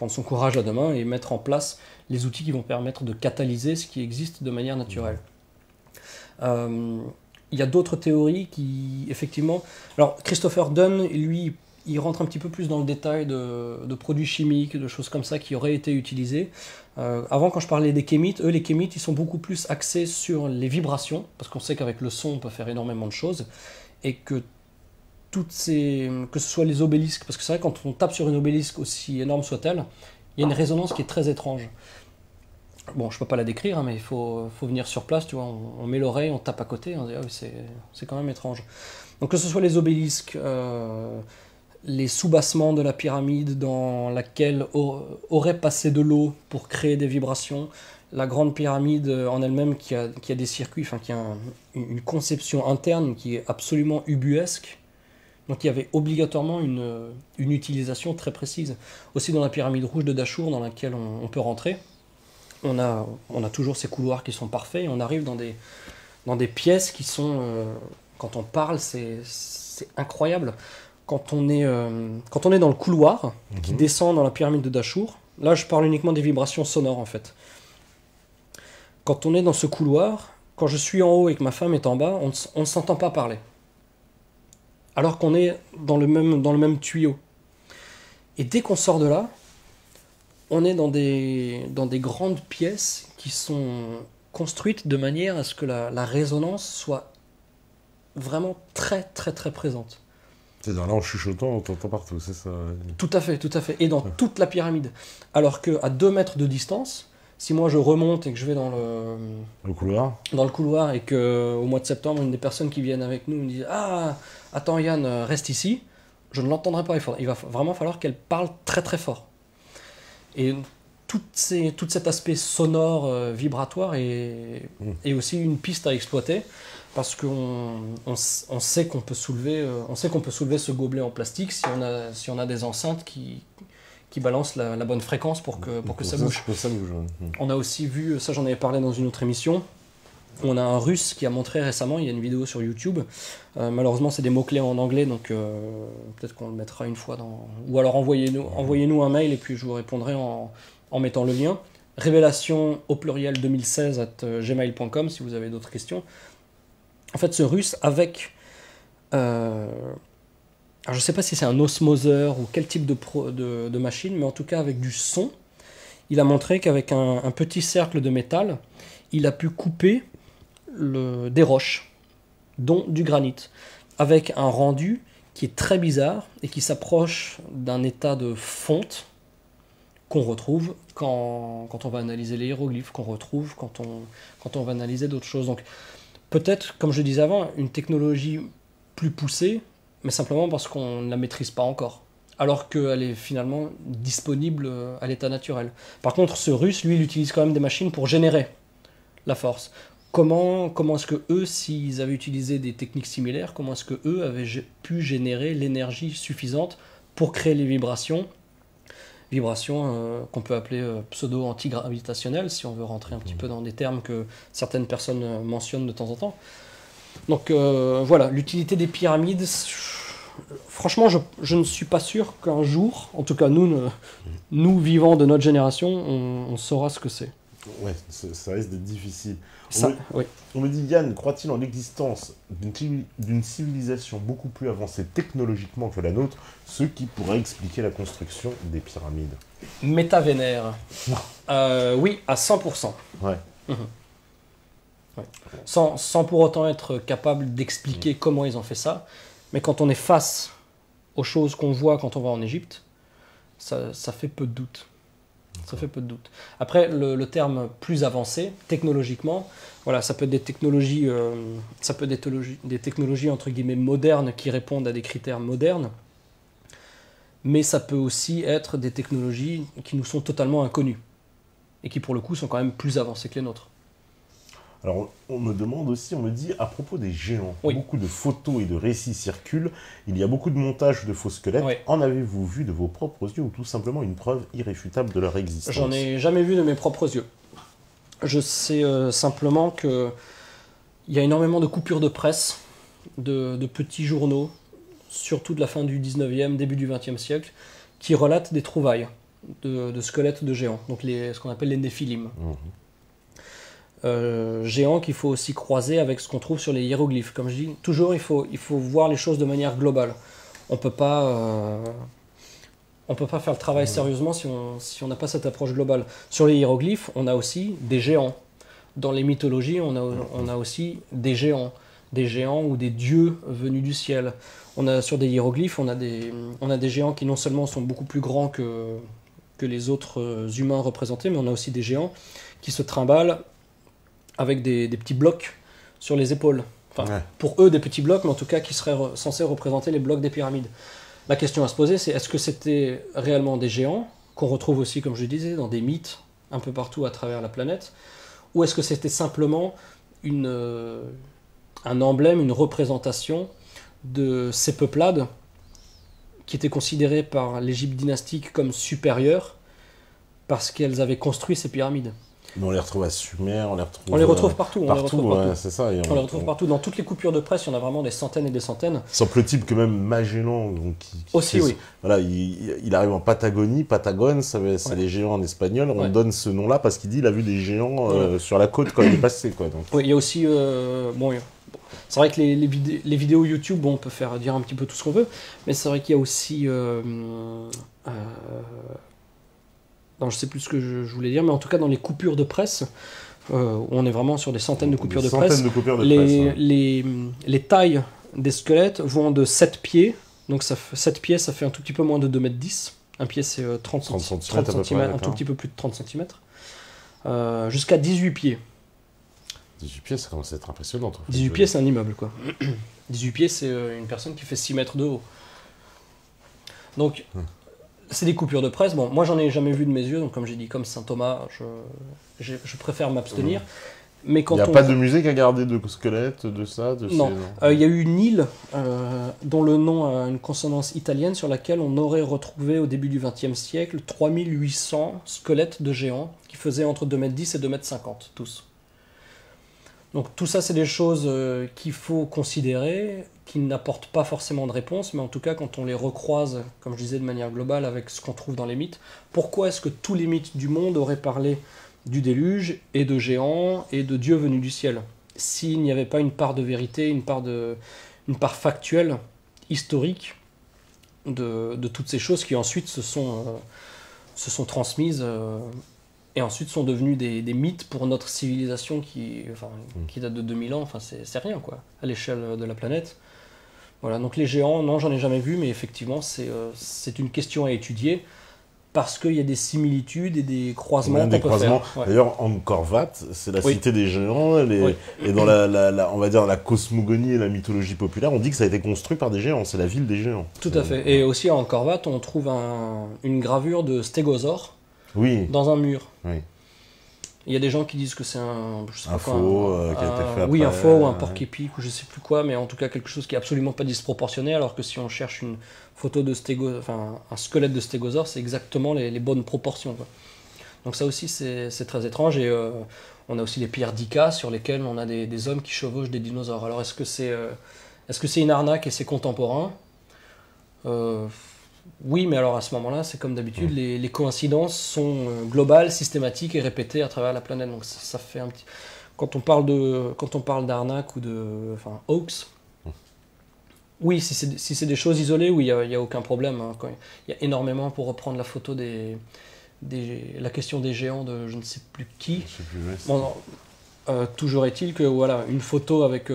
[SPEAKER 2] son courage à deux mains et mettre en place les outils qui vont permettre de catalyser ce qui existe de manière naturelle. Il y a d'autres théories qui, effectivement... Alors, Christopher Dunn, lui, il rentre un petit peu plus dans le détail de produits chimiques, de choses comme ça qui auraient été utilisées. Avant, quand je parlais des kémites, eux, les kémites, ils sont beaucoup plus axés sur les vibrations, parce qu'on sait qu'avec le son, on peut faire énormément de choses, et que que ce soit les obélisques, parce que c'est vrai, quand on tape sur une obélisque, aussi énorme soit-elle, il y a une résonance qui est très étrange. Bon, je ne peux pas la décrire, hein, mais il faut venir sur place, tu vois, on met l'oreille, on tape à côté, on dit, ah oui, c'est quand même étrange. Donc que ce soit les obélisques, les soubassements de la pyramide dans laquelle aurait passé de l'eau pour créer des vibrations, la grande pyramide en elle-même qui a des circuits, enfin qui a une conception interne qui est absolument ubuesque. Donc il y avait obligatoirement une utilisation très précise. Aussi dans la pyramide rouge de Dachour dans laquelle on peut rentrer, on a toujours ces couloirs qui sont parfaits et on arrive dans des pièces qui sont, quand on parle, c'est incroyable. Quand on est dans le couloir qui descend dans la pyramide de Dachour, là je parle uniquement des vibrations sonores en fait. Quand on est dans ce couloir, quand je suis en haut et que ma femme est en bas, on ne s'entend pas parler. Alors qu'on est dans le même tuyau. Et dès qu'on sort de là, on est dans des grandes pièces qui sont construites de manière à ce que la résonance soit vraiment très très très présente.
[SPEAKER 1] C'est-à-dire là en chuchotant, on t'entend partout, c'est ça?
[SPEAKER 2] Tout à fait, et dans toute la pyramide. Alors qu'à 2 mètres de distance, si moi je remonte et que je vais dans le couloir et qu'au mois de septembre, une des personnes qui viennent avec nous me dit « Ah, attends Yann, reste ici », je ne l'entendrai pas. Il va vraiment falloir qu'elle parle très très fort. Et tout cet aspect sonore, vibratoire est aussi une piste à exploiter parce qu'on sait qu'on peut soulever ce gobelet en plastique si on a des enceintes qui balancent la bonne fréquence pour que ça bouge. On a aussi vu, ça j'en avais parlé dans une autre émission, on a un Russe qui a montré récemment, il y a une vidéo sur YouTube, malheureusement c'est des mots-clés en anglais, donc peut-être qu'on le mettra une fois ou alors envoyez-nous un mail et puis je vous répondrai en mettant le lien. Révélation au pluriel 2016@gmail.com si vous avez d'autres questions. En fait ce Russe avec... alors je ne sais pas si c'est un osmoseur ou quel type de machine, mais en tout cas avec du son, il a montré qu'avec un petit cercle de métal, il a pu couper des roches, dont du granit, avec un rendu qui est très bizarre et qui s'approche d'un état de fonte qu'on retrouve quand on va analyser les hiéroglyphes, qu'on retrouve quand on va analyser d'autres choses. Donc peut-être, comme je disais avant, une technologie plus poussée, mais simplement parce qu'on ne la maîtrise pas encore, alors qu'elle est finalement disponible à l'état naturel. Par contre, ce Russe, lui, il utilise quand même des machines pour générer la force. Comment est-ce que eux, s'ils avaient utilisé des techniques similaires, comment est-ce que eux avaient pu générer l'énergie suffisante pour créer les vibrations qu'on peut appeler pseudo-antigravitationnelles, si on veut rentrer un petit peu dans des termes que certaines personnes mentionnent de temps en temps. Donc voilà, l'utilité des pyramides, franchement, je ne suis pas sûr qu'un jour, en tout cas nous vivants de notre génération, on saura ce que c'est.
[SPEAKER 1] Ouais, ça risque d'être difficile.
[SPEAKER 2] Oui.
[SPEAKER 1] On me dit, Yann, croit-il en l'existence d'une civilisation beaucoup plus avancée technologiquement que la nôtre, ce qui pourrait expliquer la construction des pyramides?
[SPEAKER 2] Métavénère. Oui, à 100%.
[SPEAKER 1] Ouais.
[SPEAKER 2] Ouais. Sans pour autant être capable d'expliquer comment ils ont fait ça, mais quand on est face aux choses qu'on voit quand on va en Égypte, ça fait peu de doute. Ça fait peu de doute. Après, le terme plus avancé, technologiquement, voilà, ça peut être des technologies, des technologies entre guillemets modernes qui répondent à des critères modernes, mais ça peut aussi être des technologies qui nous sont totalement inconnues et qui pour le coup sont quand même plus avancées que les nôtres.
[SPEAKER 1] Alors, on me demande aussi, on me dit, à propos des géants, beaucoup de photos et de récits circulent, il y a beaucoup de montages de faux squelettes. En avez-vous vu de vos propres yeux ou tout simplement une preuve irréfutable de leur existence?
[SPEAKER 2] J'en ai jamais vu de mes propres yeux. Je sais simplement qu'il y a énormément de coupures de presse, de petits journaux, surtout de la fin du 19e, début du 20e siècle, qui relatent des trouvailles de squelettes de géants, donc ce qu'on appelle les néphilim. Géants qu'il faut aussi croiser avec ce qu'on trouve sur les hiéroglyphes. Comme je dis, toujours il faut voir les choses de manière globale. On peut pas faire le travail sérieusement si on n'a pas cette approche globale. Sur les hiéroglyphes, on a aussi des géants. Dans les mythologies, on a aussi des géants ou des dieux venus du ciel. Sur des hiéroglyphes, on a des géants qui non seulement sont beaucoup plus grands que les autres humains représentés, mais on a aussi des géants qui se trimballent avec des petits blocs sur les épaules. Enfin, pour eux, des petits blocs, mais en tout cas qui seraient censés représenter les blocs des pyramides. La question à se poser, c'est est-ce que c'était réellement des géants, qu'on retrouve aussi, comme je disais, dans des mythes un peu partout à travers la planète, ou est-ce que c'était simplement un emblème, une représentation de ces peuplades qui étaient considérées par l'Égypte dynastique comme supérieures parce qu'elles avaient construit ces pyramides.
[SPEAKER 1] Mais on les retrouve à Sumer,
[SPEAKER 2] on les retrouve partout. On les retrouve partout. Dans toutes les coupures de presse, il y en a vraiment des centaines et des centaines.
[SPEAKER 1] Simple type que même Magellan, voilà, il arrive en Patagonie, Patagone, c'est les géants en espagnol. On donne ce nom-là parce qu'il dit qu'il a vu des géants sur la côte quand il est passé.
[SPEAKER 2] Oui, il y a aussi... c'est vrai que les vidéos YouTube, on peut faire dire un petit peu tout ce qu'on veut, mais c'est vrai qu'il y a aussi... non, je sais plus ce que je voulais dire, mais en tout cas dans les coupures de presse, on est vraiment sur des centaines de coupures de presse. Les tailles des squelettes vont de 7 pieds, donc 7 pieds ça fait un tout petit peu moins de 2,10 m. Un pied c'est 30 cm, un tout petit peu plus de 30 cm, jusqu'à 18 pieds.
[SPEAKER 1] 18 pieds, ça commence à être impressionnant.
[SPEAKER 2] 18 pieds, c'est un immeuble, quoi. 18 pieds, c'est une personne qui fait 6 mètres de haut. Donc... C'est des coupures de presse. Bon, moi, j'en ai jamais vu de mes yeux, donc comme j'ai dit, comme saint Thomas, je préfère m'abstenir. Mais quand
[SPEAKER 1] il n'y a pas de musée qui a gardé de squelettes, de ça
[SPEAKER 2] Non. Il y a eu une île dont le nom a une consonance italienne sur laquelle on aurait retrouvé au début du XXe siècle 3800 squelettes de géants qui faisaient entre 2,10 m et 2,50 m, tous. Donc tout ça, c'est des choses qu'il faut considérer, qui n'apportent pas forcément de réponse, mais en tout cas, quand on les recroise, comme je disais, de manière globale, avec ce qu'on trouve dans les mythes, pourquoi est-ce que tous les mythes du monde auraient parlé du déluge, et de géants, et de dieux venus du ciel, s'il n'y avait pas une part de vérité, une part factuelle, historique, de toutes ces choses qui ensuite se sont transmises... et ensuite sont devenus des mythes pour notre civilisation qui date de 2000 ans, enfin c'est rien quoi, à l'échelle de la planète. Voilà, donc les géants, non, j'en ai jamais vu, mais effectivement c'est une question à étudier, parce qu'il y a des similitudes et des croisements qu'on peut faire.
[SPEAKER 1] Ouais. D'ailleurs, Angkor Wat, c'est la cité des géants, et dans on va dire la cosmogonie et la mythologie populaire, on dit que ça a été construit par des géants, c'est la ville des géants.
[SPEAKER 2] Tout à fait, et aussi à Angkor Wat, on trouve une gravure de stégosaure, dans un mur.
[SPEAKER 1] Oui.
[SPEAKER 2] Il y a des gens qui disent que c'est un
[SPEAKER 1] faux qui a été fait après.
[SPEAKER 2] Oui, un faux ou un porc-épic ou je sais plus quoi, mais en tout cas quelque chose qui est absolument pas disproportionné, alors que si on cherche une photo de un squelette de stégosaure, c'est exactement les bonnes proportions, quoi. Donc ça aussi c'est très étrange, et on a aussi les pierres d'Ica sur lesquelles on a des hommes qui chevauchent des dinosaures. Alors est-ce que c'est une arnaque et c'est contemporain? Oui, mais alors à ce moment-là, c'est comme d'habitude, les coïncidences sont globales, systématiques et répétées à travers la planète. Donc ça fait un petit... Quand on parle d'arnaque ou hoax, oui, si c'est des choses isolées, oui, il n'y a aucun problème. Hein. Il y a énormément, pour reprendre la photo la question des géants de je ne sais plus qui. Toujours est-il que voilà, une photo avec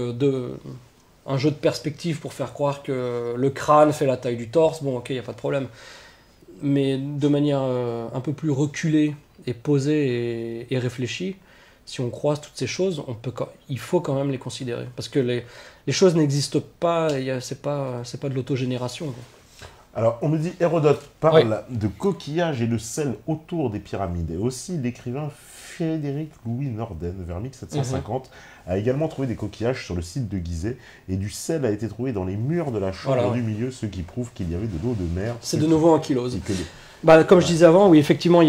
[SPEAKER 2] un jeu de perspective pour faire croire que le crâne fait la taille du torse, bon ok, il n'y a pas de problème. Mais de manière un peu plus reculée et posée et réfléchie, si on croise toutes ces choses, il faut quand même les considérer. Parce que les choses n'existent pas, c'est pas de l'autogénération.
[SPEAKER 1] Alors, on me dit, Hérodote parle de coquillages et de sel autour des pyramides. Et aussi, l'écrivain Frédéric Louis Norden, vers 1750, a également trouvé des coquillages sur le site de Gizeh. Et du sel a été trouvé dans les murs de la chambre du milieu, ce qui prouve qu'il y avait de l'eau de mer.
[SPEAKER 2] C'est de nouveau ankylose. Comme je disais avant, oui, effectivement,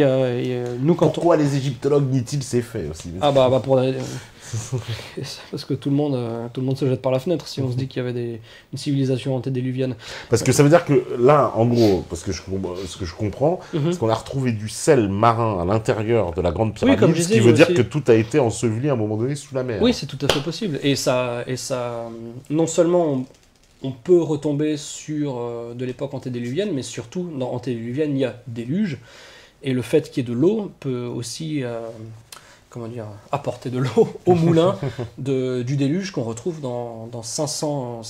[SPEAKER 1] Pourquoi les égyptologues nient-ils ces faits aussi?
[SPEAKER 2] Parce que tout le monde se jette par la fenêtre si on se dit qu'il y avait une civilisation antédiluvienne.
[SPEAKER 1] Parce que ça veut dire que là, en gros, ce que je comprends, c'est qu'on a retrouvé du sel marin à l'intérieur de la Grande Pyramide, ce qui veut dire que tout a été enseveli à un moment donné sous la mer.
[SPEAKER 2] Oui, c'est tout à fait possible. Et ça non seulement on peut retomber sur de l'époque antédiluvienne, mais surtout, dans antédiluvienne, il y a déluge. Et le fait qu'il y ait de l'eau peut aussi apporter de l'eau au moulin du déluge qu'on retrouve dans 500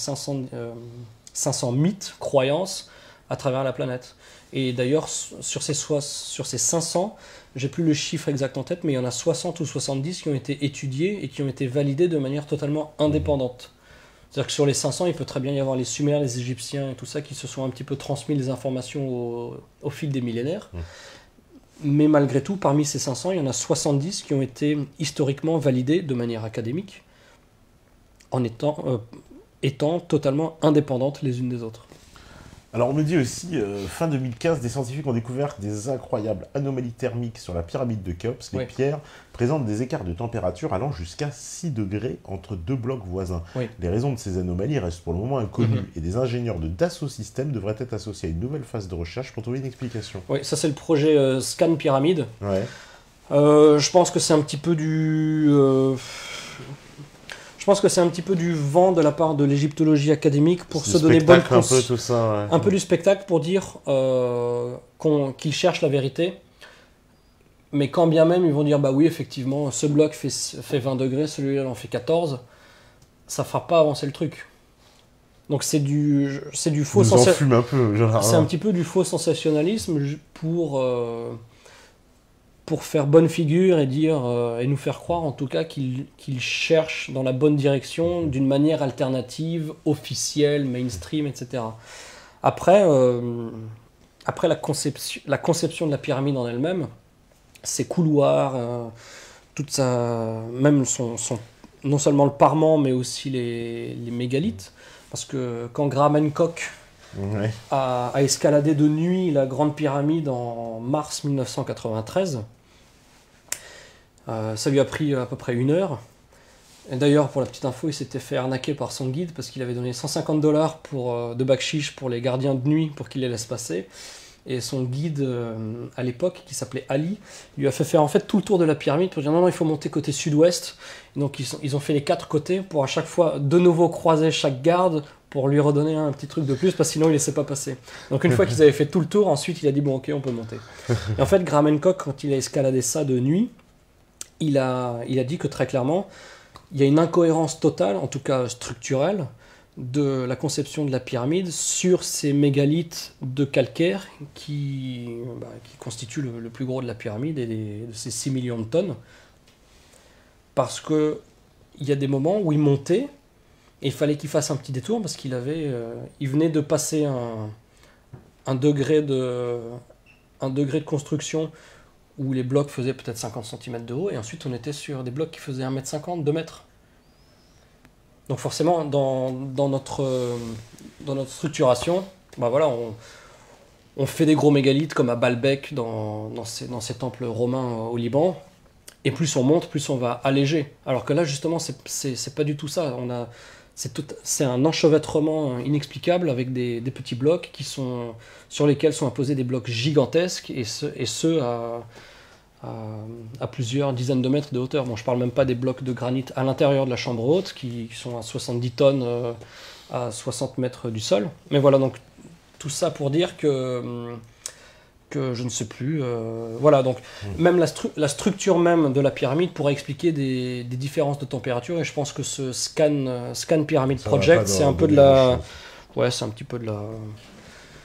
[SPEAKER 2] mythes, croyances à travers la planète. Et d'ailleurs, sur ces 500, j'ai plus le chiffre exact en tête, mais il y en a 60 ou 70 qui ont été étudiés et qui ont été validés de manière totalement indépendante. C'est-à-dire que sur les 500, il peut très bien y avoir les Sumériens, les Égyptiens et tout ça qui se sont un petit peu transmis les informations au fil des millénaires. Mais malgré tout, parmi ces 500, il y en a 70 qui ont été historiquement validés de manière académique en étant totalement indépendantes les unes des autres.
[SPEAKER 1] Alors on me dit aussi, fin 2015, des scientifiques ont découvert des incroyables anomalies thermiques sur la pyramide de Khéops. Les pierres présentent des écarts de température allant jusqu'à 6 degrés entre deux blocs voisins. Les raisons de ces anomalies restent pour le moment inconnues et des ingénieurs de Dassault Systèmes devraient être associés à une nouvelle phase de recherche pour trouver une explication.
[SPEAKER 2] Oui, ça c'est le projet Scan Pyramide. Je pense que c'est un petit peu du... Je pense que c'est un petit peu du vent de la part de l'égyptologie académique pour se donner bonne conscience. Un peu du spectacle pour dire qu'ils cherchent la vérité. Mais quand bien même ils vont dire, bah oui, effectivement, ce bloc fait 20 degrés, celui-là en fait 14, ça ne fera pas avancer le truc. Donc c'est du faux sensationnalisme. C'est un petit peu du faux sensationnalisme pour faire bonne figure et dire et nous faire croire en tout cas qu'ils cherchent dans la bonne direction d'une manière alternative, officielle, mainstream, etc. Après la conception de la pyramide en elle-même, ses couloirs, même non seulement le parement, mais aussi les mégalithes, parce que quand Graham Hancock a escaladé de nuit la Grande Pyramide en mars 1993, ça lui a pris à peu près 1 heure. Et d'ailleurs, pour la petite info, il s'était fait arnaquer par son guide parce qu'il avait donné $150 de bakshish pour les gardiens de nuit pour qu'ils les laissent passer. Et son guide, à l'époque, qui s'appelait Ali, lui a fait faire en fait tout le tour de la pyramide pour dire non, il faut monter côté sud-ouest. Donc ils ont fait les 4 côtés pour à chaque fois de nouveau croiser chaque garde pour lui redonner un petit truc de plus parce que sinon il ne laissait pas passer. Donc une fois qu'ils avaient fait tout le tour, ensuite il a dit bon ok, on peut monter. Et en fait, Graham Hancock, quand il a escaladé ça de nuit, il a dit que très clairement, il y a une incohérence totale, en tout cas structurelle, de la conception de la pyramide sur ces mégalithes de calcaire qui constituent le plus gros de la pyramide et de ces 6 millions de tonnes. Parce qu'il y a des moments où il montait et il fallait qu'il fasse un petit détour parce qu'il venait de passer un degré de construction où les blocs faisaient peut-être 50 cm de haut, et ensuite on était sur des blocs qui faisaient 1,50 m, 2 mètres. Donc forcément, dans notre structuration, on fait des gros mégalithes comme à Baalbek, dans ces temples romains au Liban, et plus on monte, plus on va alléger. Alors que là, justement, c'est pas du tout ça. C'est un enchevêtrement inexplicable avec des petits blocs sur lesquels sont imposés des blocs gigantesques, et ce à plusieurs dizaines de mètres de hauteur. Bon, je parle même pas des blocs de granit à l'intérieur de la chambre haute qui sont à 70 tonnes à 60 mètres du sol. Mais voilà, donc tout ça pour dire que je ne sais plus. Voilà, donc même la structure même de la pyramide pourrait expliquer des différences de température, et je pense que ce Scan Pyramid Project, c'est un peu de la... Ouais, c'est un petit peu de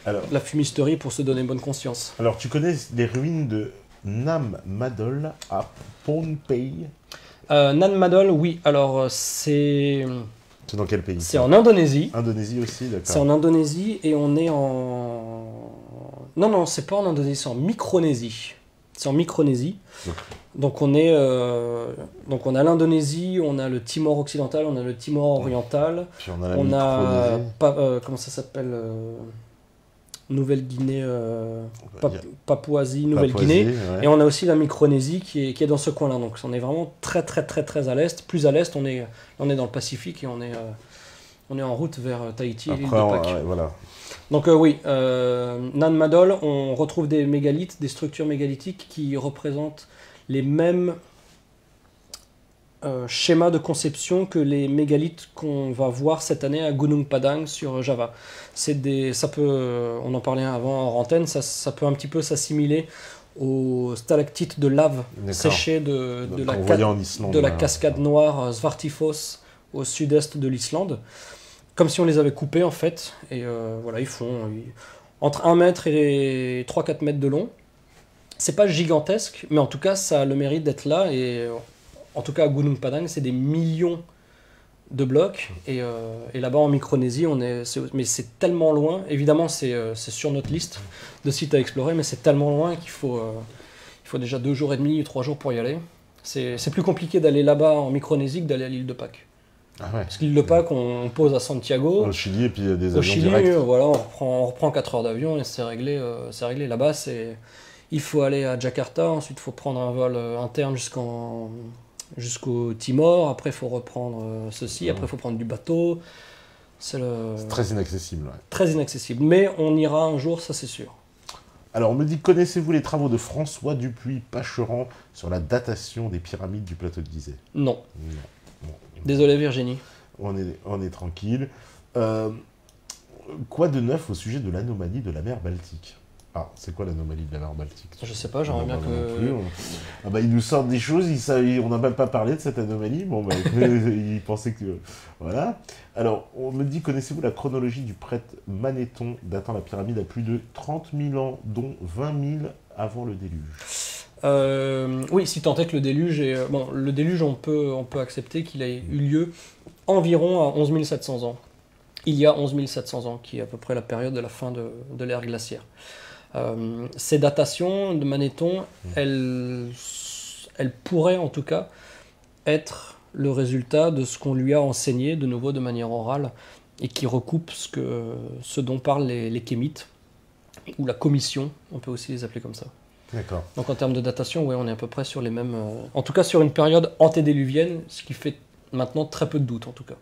[SPEAKER 2] la fumisterie pour se donner bonne conscience.
[SPEAKER 1] Alors, tu connais les ruines de Nam Madol à Pohnpei?
[SPEAKER 2] Nam Madol, oui. Alors, c'est
[SPEAKER 1] C'est dans quel pays?
[SPEAKER 2] C'est en Indonésie.
[SPEAKER 1] Indonésie aussi, d'accord.
[SPEAKER 2] C'est en Indonésie et on est en... Non, c'est pas en Indonésie, c'est en Micronésie. C'est en Micronésie. Donc on est, donc on a l'Indonésie, on a le Timor occidental, on a le Timor oriental.
[SPEAKER 1] Puis on a la Micronésie.
[SPEAKER 2] Comment ça s'appelle Nouvelle-Guinée, Papouasie, Nouvelle-Guinée. Ouais. Et on a aussi la Micronésie qui est dans ce coin-là. Donc on est vraiment très à l'est. Plus à l'est, on est dans le Pacifique et on est en route vers Tahiti et l'île de Pâques.
[SPEAKER 1] Voilà.
[SPEAKER 2] Donc oui, Nan Madol, on retrouve des mégalithes, des structures mégalithiques qui représentent les mêmes schémas de conception que les mégalithes qu'on va voir cette année à Gunung Padang sur Java. On en parlait avant en antenne, ça peut un petit peu s'assimiler aux stalactites de lave séchées de la cascade noire Svartifoss au sud-est de l'Islande. Comme si on les avait coupés en fait, et voilà, ils font entre 1 mètre et 3-4 mètres de long. C'est pas gigantesque, mais en tout cas ça a le mérite d'être là, et en tout cas à Gunung Padang c'est des millions de blocs, et là-bas en Micronésie, mais c'est tellement loin, évidemment c'est sur notre liste de sites à explorer, mais c'est tellement loin qu'il faut déjà 2 jours et demi, 3 jours pour y aller. C'est plus compliqué d'aller là-bas en Micronésie que d'aller à l'île de Pâques.
[SPEAKER 1] Ah ouais.
[SPEAKER 2] Parce que l'île de Pâques, on pose à Santiago.
[SPEAKER 1] Au Chili, et puis il y a des
[SPEAKER 2] avions
[SPEAKER 1] directs.
[SPEAKER 2] Voilà, on reprend 4 heures d'avion et c'est réglé. Là-bas, il faut aller à Jakarta, ensuite il faut prendre un vol interne jusqu'au Timor, après il faut reprendre ceci, après il faut prendre du bateau. C'est
[SPEAKER 1] très inaccessible. Ouais.
[SPEAKER 2] Très inaccessible, mais on ira un jour, ça c'est sûr.
[SPEAKER 1] Alors on me dit, connaissez-vous les travaux de François Dupuis-Pacheran sur la datation des pyramides du plateau de Gizeh?
[SPEAKER 2] Non. Désolé Virginie.
[SPEAKER 1] On est tranquille. Quoi de neuf au sujet de l'anomalie de la mer Baltique? Ah, c'est quoi l'anomalie de la mer Baltique?
[SPEAKER 2] Je sais pas, j'aimerais bien que...
[SPEAKER 1] ils nous sortent des choses, on n'a même pas parlé de cette anomalie. Bon, ils pensaient que... Voilà. Alors, on me dit, connaissez-vous la chronologie du prêtre Manéthon datant la pyramide à plus de 30 000 ans, dont 20 000 avant le déluge?
[SPEAKER 2] Oui, si tant est que le déluge le déluge, on peut accepter qu'il ait eu lieu environ à 11 700 ans. Il y a 11 700 ans, qui est à peu près la période de la fin de l'ère glaciaire. Ces datations de Manéthon, elles pourraient en tout cas être le résultat de ce qu'on lui a enseigné, de nouveau de manière orale, et qui recoupe ce dont parlent les kémites, ou la commission, on peut aussi les appeler comme ça.
[SPEAKER 1] D'accord.
[SPEAKER 2] Donc en termes de datation, on est à peu près sur les mêmes... en tout cas sur une période antédiluvienne, ce qui fait maintenant très peu de doute en tout cas.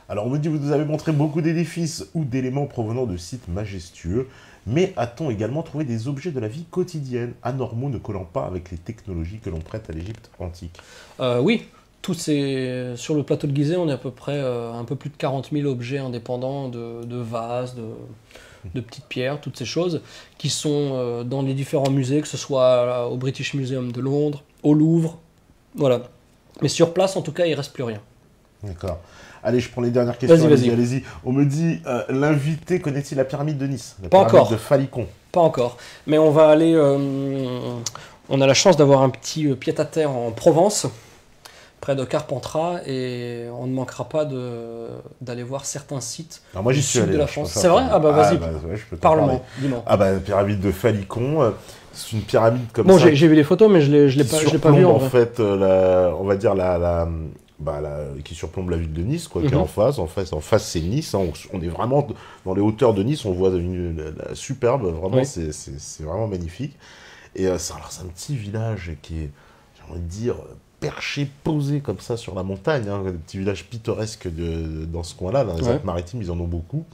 [SPEAKER 1] Alors on me dit, vous nous avez montré beaucoup d'édifices ou d'éléments provenant de sites majestueux, mais a-t-on également trouvé des objets de la vie quotidienne, anormaux ne collant pas avec les technologies que l'on prête à l'Égypte antique?
[SPEAKER 2] Oui, sur le plateau de Gizeh, on est à peu près un peu plus de 40 000 objets indépendants de vases, de petites pierres, toutes ces choses, qui sont dans les différents musées, que ce soit au British Museum de Londres, au Louvre, voilà. Mais sur place, en tout cas, il ne reste plus rien.
[SPEAKER 1] D'accord. Allez, je prends les dernières questions.
[SPEAKER 2] Vas-y.
[SPEAKER 1] Allez-y. On me dit, l'invité connaît-il la pyramide de Nice?
[SPEAKER 2] Pas encore.
[SPEAKER 1] De Phalicon?
[SPEAKER 2] Pas encore. Mais on va aller... on a la chance d'avoir un petit pied-à-terre en Provence, près de Carpentras, et on ne manquera pas d'aller voir certains sites
[SPEAKER 1] du sud
[SPEAKER 2] de la France. C'est vrai? Ah bah vas-y, parle-moi, dis-moi.
[SPEAKER 1] Ah bah, la pyramide de Phalicon, c'est une pyramide comme ça.
[SPEAKER 2] Bon, j'ai vu les photos, mais je l'ai pas vu en
[SPEAKER 1] fait, on va dire qui surplombe la ville de Nice, qui est en face. En face, c'est Nice. Hein. On est vraiment dans les hauteurs de Nice. On voit la superbe. Vraiment, oui. C'est vraiment magnifique. Et c'est un petit village qui est, j'ai envie de dire, perché, posé comme ça sur la montagne. Hein. Un petit village pittoresque dans ce coin-là. Dans les Alpes-Maritimes, ils en ont beaucoup.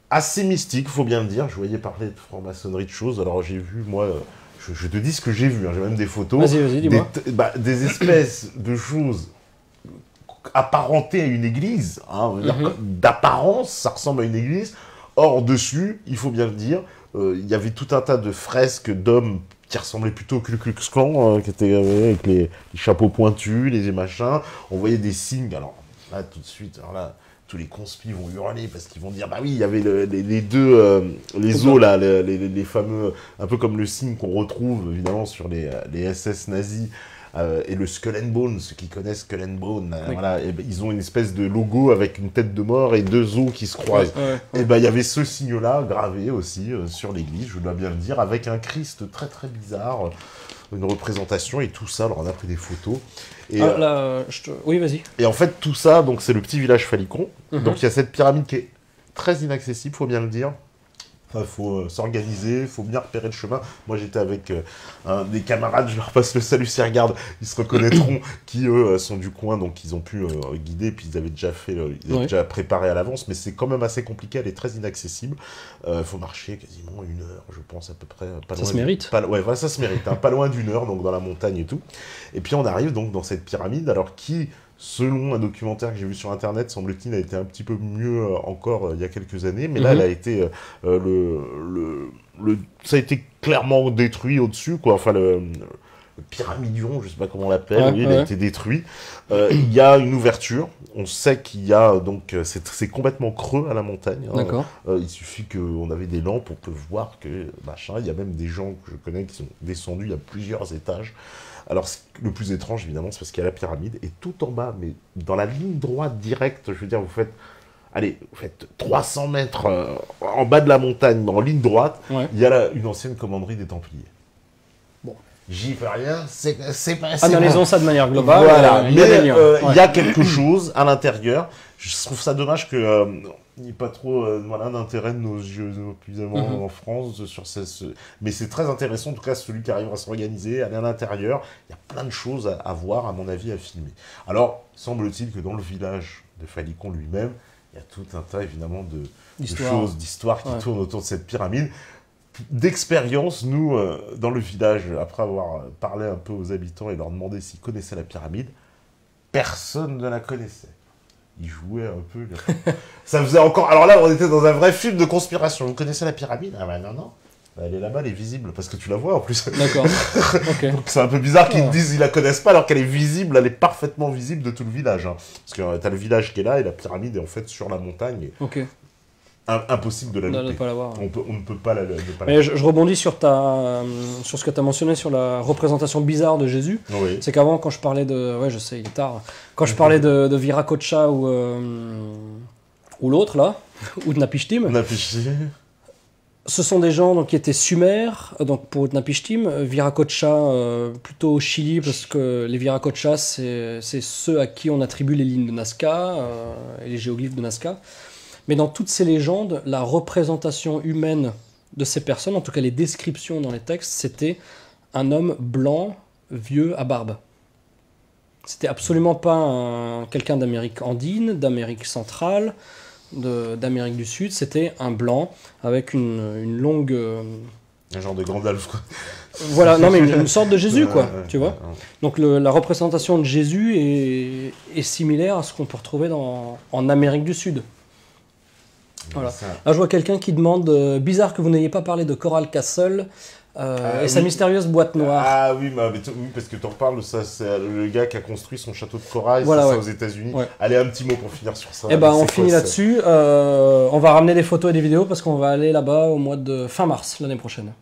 [SPEAKER 1] Assez mystique, il faut bien le dire. Je voyais parler de franc-maçonnerie, de choses. Alors j'ai vu, moi... Je te dis ce que j'ai vu. Hein. J'ai même des photos.
[SPEAKER 2] Vas-y, dis-moi.
[SPEAKER 1] Des espèces de choses apparentées à une église, hein, d'apparence, ça ressemble à une église. Or, dessus, il faut bien le dire, il y avait tout un tas de fresques d'hommes qui ressemblaient plutôt au Ku Klux Klan, qui étaient avec les chapeaux pointus, les machins. On voyait des signes. Alors là, tout de suite, tous les conspis vont hurler parce qu'ils vont dire, bah oui, il y avait les os là, les fameux, un peu comme le signe qu'on retrouve évidemment sur les SS nazis. et le Skull and Bone, ceux qui connaissent Skull and Bone, voilà, et ben, ils ont une espèce de logo avec une tête de mort et deux os qui se croisent. Et ben il y avait ce signe-là gravé aussi sur l'église, je dois bien le dire, avec un Christ très très bizarre, une représentation et tout ça. Alors on a pris des photos. Et,
[SPEAKER 2] oui, vas-y.
[SPEAKER 1] Et en fait tout ça, donc c'est le petit village Falicon. Donc il y a cette pyramide qui est très inaccessible, faut bien le dire. Il faut s'organiser, il faut bien repérer le chemin. Moi, j'étais avec des camarades, je leur passe le salut s'ils regardent, ils se reconnaîtront, qui, eux, sont du coin, donc ils ont pu guider, puis ils avaient déjà fait, ils avaient déjà préparé à l'avance, mais c'est quand même assez compliqué, elle est très inaccessible. Il faut marcher quasiment 1 heure, je pense, à peu près. Pas
[SPEAKER 2] ça
[SPEAKER 1] loin
[SPEAKER 2] se mérite.
[SPEAKER 1] Ouais, voilà, ça se mérite, hein, pas loin d'1 heure, donc dans la montagne et tout. Et puis on arrive donc dans cette pyramide, alors qui... Selon un documentaire que j'ai vu sur Internet, semble-t-il, a été un petit peu mieux encore il y a quelques années. Mais là, elle a été ça a été clairement détruit au-dessus, quoi. Enfin, le pyramidion, je sais pas comment on l'appelle, il a été détruit. Il y a une ouverture. On sait qu'il y a donc c'est complètement creux à la montagne.
[SPEAKER 2] D'accord.
[SPEAKER 1] Il suffit qu'on avait des lampes, on peut voir que machin. Il y a même des gens que je connais qui sont descendus. Il y a plusieurs étages. Alors, le plus étrange, évidemment, c'est parce qu'il y a la pyramide, et tout en bas, mais dans la ligne droite directe, je veux dire, vous faites 300 mètres en bas de la montagne, en ligne droite, il y a une ancienne commanderie des Templiers.
[SPEAKER 2] Bon.
[SPEAKER 1] J'y fais rien, c'est pas...
[SPEAKER 2] Analysons ça de manière globale.
[SPEAKER 1] Voilà, mais il y a quelque chose à l'intérieur. Je trouve ça dommage que... il n'y a pas trop d'intérêt de nos yeux en France sur mais c'est très intéressant, en tout cas celui qui arrive à s'organiser, aller à l'intérieur, il y a plein de choses à voir, à mon avis, à filmer. Alors, semble-t-il que dans le village de Falicon lui-même, il y a tout un tas évidemment de choses, d'histoires qui tournent autour de cette pyramide. D'expérience, nous, dans le village, après avoir parlé un peu aux habitants et leur demandé s'ils connaissaient la pyramide, personne ne la connaissait. Ils jouaient un peu. Ça faisait encore... Alors là, on était dans un vrai film de conspiration. Vous connaissez la pyramide? Ah bah non. Elle est là-bas, elle est visible, parce que tu la vois en plus.
[SPEAKER 2] D'accord. Okay.
[SPEAKER 1] Donc c'est un peu bizarre qu'ils te disent qu'ils la connaissent pas, alors qu'elle est visible, elle est parfaitement visible de tout le village. Hein. Parce que t'as le village qui est là, et la pyramide est en fait sur la montagne. Et... impossible de la louper.
[SPEAKER 2] De pas la voir.
[SPEAKER 1] On ne peut pas la
[SPEAKER 2] Mais je rebondis sur ce que tu as mentionné sur la représentation bizarre de Jésus.
[SPEAKER 1] Oui.
[SPEAKER 2] C'est qu'avant, quand je parlais de... Ouais, je sais, il est tard. Quand je parlais de Viracocha ou l'autre, là, ou de Utnapishtim, ce sont des gens donc, qui étaient sumères, donc pour Utnapishtim, Viracocha plutôt au Chili, parce que les Viracochas, c'est ceux à qui on attribue les lignes de Nazca et les géoglyphes de Nazca. Mais dans toutes ces légendes, la représentation humaine de ces personnes, en tout cas les descriptions dans les textes, c'était un homme blanc, vieux, à barbe. C'était absolument pas quelqu'un d'Amérique andine, d'Amérique centrale, d'Amérique du Sud. C'était un blanc avec une longue...
[SPEAKER 1] un genre de Gandalf, quoi.
[SPEAKER 2] Voilà, non mais une sorte de Jésus, quoi, tu vois. Donc la représentation de Jésus est similaire à ce qu'on peut retrouver en Amérique du Sud. Voilà. Là, je vois quelqu'un qui demande bizarre que vous n'ayez pas parlé de Coral Castle et sa mystérieuse boîte noire.
[SPEAKER 1] Ah oui, parce que tu en parles, ça, c'est le gars qui a construit son château de corail,
[SPEAKER 2] voilà,
[SPEAKER 1] ça aux États-Unis. Ouais. Allez, un petit mot pour finir sur ça.
[SPEAKER 2] Eh ben, on finit là-dessus. On va ramener des photos et des vidéos parce qu'on va aller là-bas au mois de fin mars l'année prochaine.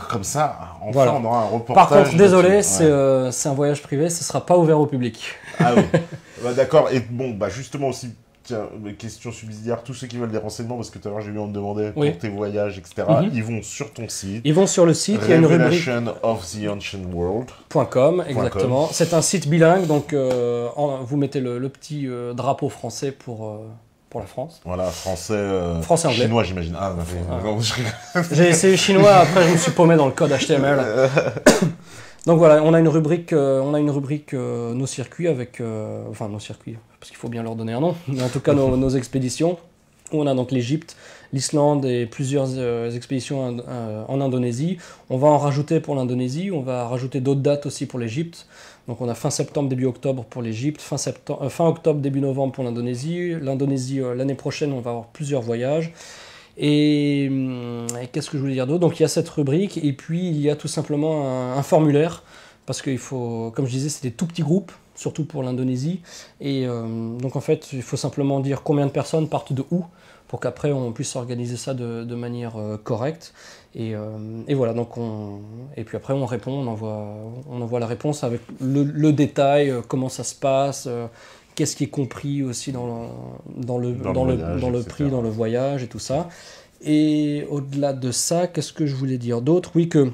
[SPEAKER 1] Comme ça, enfin, on aura un reportage.
[SPEAKER 2] Par contre, désolé, c'est un voyage privé, ce ne sera pas ouvert au public.
[SPEAKER 1] Ah oui, d'accord. Et bon, justement aussi. Tiens, question subsidiaire, tous ceux qui veulent des renseignements, parce que tout à l'heure j'ai vu on me demandait pour tes voyages, etc. Ils vont sur ton site.
[SPEAKER 2] Ils vont sur le site, il y a une rubrique
[SPEAKER 1] revelationoftheancientworld.com,
[SPEAKER 2] exactement. C'est un site bilingue, donc vous mettez le petit drapeau français pour la France.
[SPEAKER 1] Voilà, français
[SPEAKER 2] anglais.
[SPEAKER 1] Chinois, j'imagine. Ah, non,
[SPEAKER 2] j'ai essayé chinois, après je me suis paumé dans le code HTML. Donc voilà, on a une rubrique nos circuits avec... enfin, nos circuits, parce qu'il faut bien leur donner un nom. Mais en tout cas, nos expéditions. Où on a donc l'Égypte, l'Islande et plusieurs expéditions en Indonésie. On va en rajouter pour l'Indonésie. On va rajouter d'autres dates aussi pour l'Égypte. Donc on a fin septembre, début octobre pour l'Égypte. Fin octobre, début novembre pour l'Indonésie. L'Indonésie, l'année prochaine, on va avoir plusieurs voyages. Et qu'est-ce que je voulais dire d'autre? Donc il y a cette rubrique et puis il y a tout simplement un formulaire parce qu'il faut, comme je disais, c'est des tout petits groupes, surtout pour l'Indonésie. Et donc en fait, il faut simplement dire combien de personnes partent de où, pour qu'après on puisse organiser ça de manière correcte. Et voilà, donc et puis après on répond, on envoie la réponse avec le détail, comment ça se passe, qu'est-ce qui est compris aussi dans le prix, dans le voyage et tout ça. Et au-delà de ça, qu'est-ce que je voulais dire d'autre? Oui, que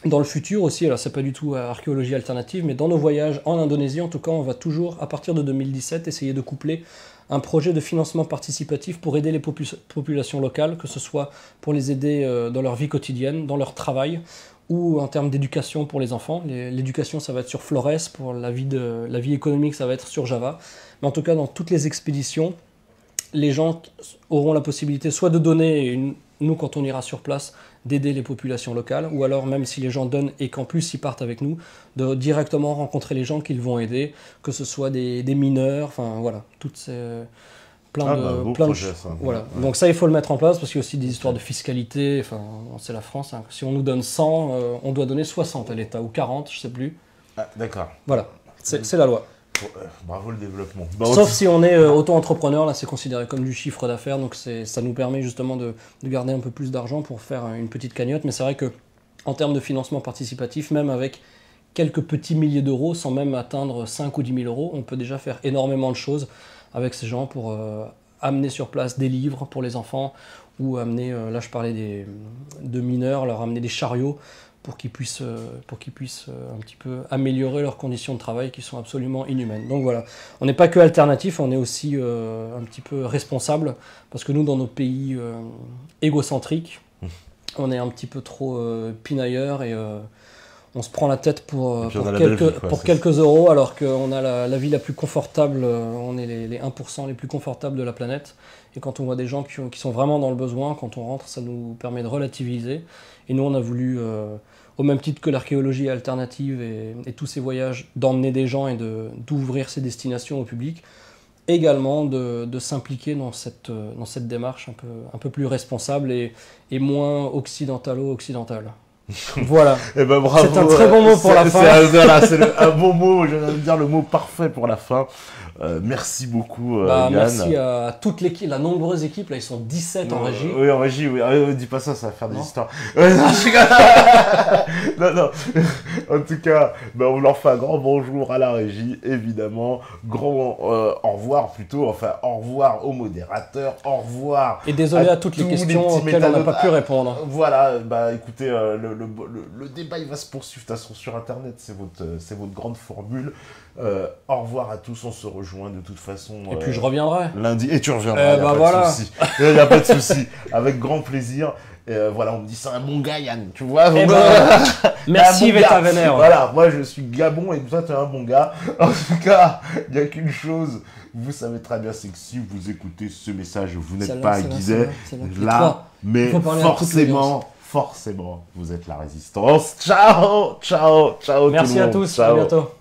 [SPEAKER 2] dans le futur aussi, alors c'est pas du tout archéologie alternative, mais dans nos voyages en Indonésie, en tout cas, on va toujours, à partir de 2017, essayer de coupler un projet de financement participatif pour aider les populations locales, que ce soit pour les aider dans leur vie quotidienne, dans leur travail, ou en termes d'éducation pour les enfants. L'éducation, ça va être sur Flores, pour la vie économique, ça va être sur Java. Mais en tout cas, dans toutes les expéditions, les gens auront la possibilité soit de donner, nous quand on ira sur place, d'aider les populations locales, ou alors même si les gens donnent et qu'en plus ils partent avec nous, de directement rencontrer les gens qu'ils vont aider, que ce soit des mineurs, enfin voilà, toutes ces... plein de choses. Voilà. Ouais. Donc ça, il faut le mettre en place, parce qu'il y a aussi des histoires de fiscalité, enfin c'est la France, hein. Si on nous donne 100, on doit donner 60 à l'État, ou 40, je sais plus.
[SPEAKER 1] Ah, d'accord.
[SPEAKER 2] Voilà, c'est la loi.
[SPEAKER 1] Bravo le développement.
[SPEAKER 2] Sauf si on est auto-entrepreneur, là c'est considéré comme du chiffre d'affaires, donc ça nous permet justement de garder un peu plus d'argent pour faire une petite cagnotte. Mais c'est vrai que en termes de financement participatif, même avec quelques petits milliers d'euros, sans même atteindre 5 ou 10 000 euros, on peut déjà faire énormément de choses avec ces gens pour amener sur place des livres pour les enfants, ou amener, là je parlais de mineurs, leur amener des chariots, pour qu'ils puissent un petit peu améliorer leurs conditions de travail qui sont absolument inhumaines. Donc voilà, on n'est pas que alternatif, on est aussi un petit peu responsable, parce que nous, dans nos pays égocentriques, on est un petit peu trop pinailleurs et on se prend la tête pour quelques euros, alors qu'on a la vie la plus confortable, on est les 1% les plus confortables de la planète. Et quand on voit des gens qui sont vraiment dans le besoin, quand on rentre, ça nous permet de relativiser. Et nous, on a voulu, au même titre que l'archéologie alternative et tous ces voyages, d'emmener des gens et d'ouvrir ces destinations au public, également de s'impliquer dans cette démarche un peu plus responsable et moins occidentale. Voilà.
[SPEAKER 1] Et ben, bravo.
[SPEAKER 2] C'est un très bon mot pour la fin.
[SPEAKER 1] C'est un bon mot, je viens de dire le mot parfait pour la fin. Merci beaucoup, Yann.
[SPEAKER 2] Merci à toute l'équipe, la nombreuse équipe. Là, ils sont 17 en régie.
[SPEAKER 1] Oui, en régie, oui. Dis pas ça, ça va faire des histoires. Non. En tout cas, on leur fait un grand bonjour à la régie, évidemment. Grand au revoir plutôt. Enfin, au revoir au modérateur. Au revoir.
[SPEAKER 2] Et désolé à toutes les questions auxquelles on n'a pas pu répondre.
[SPEAKER 1] Voilà, écoutez, le débat il va se poursuivre. De toute façon, sur Internet, c'est votre grande formule. Au revoir à tous, on se rejoint de toute façon.
[SPEAKER 2] Et puis je reviendrai.
[SPEAKER 1] Lundi, et tu reviendras, il n'y a pas de souci. Il n'y a pas de souci, avec grand plaisir. Et voilà, on me dit c'est un bon gars, Yann, tu vois.
[SPEAKER 2] Merci, Veta Vénère.
[SPEAKER 1] Voilà, moi je suis Gabon et toi tu es un bon gars. En tout cas, il n'y a qu'une chose, vous savez très bien, c'est que si vous écoutez ce message, vous n'êtes pas à Guizet, là, mais forcément, vous êtes la résistance. Ciao.
[SPEAKER 2] Merci à tous, à bientôt.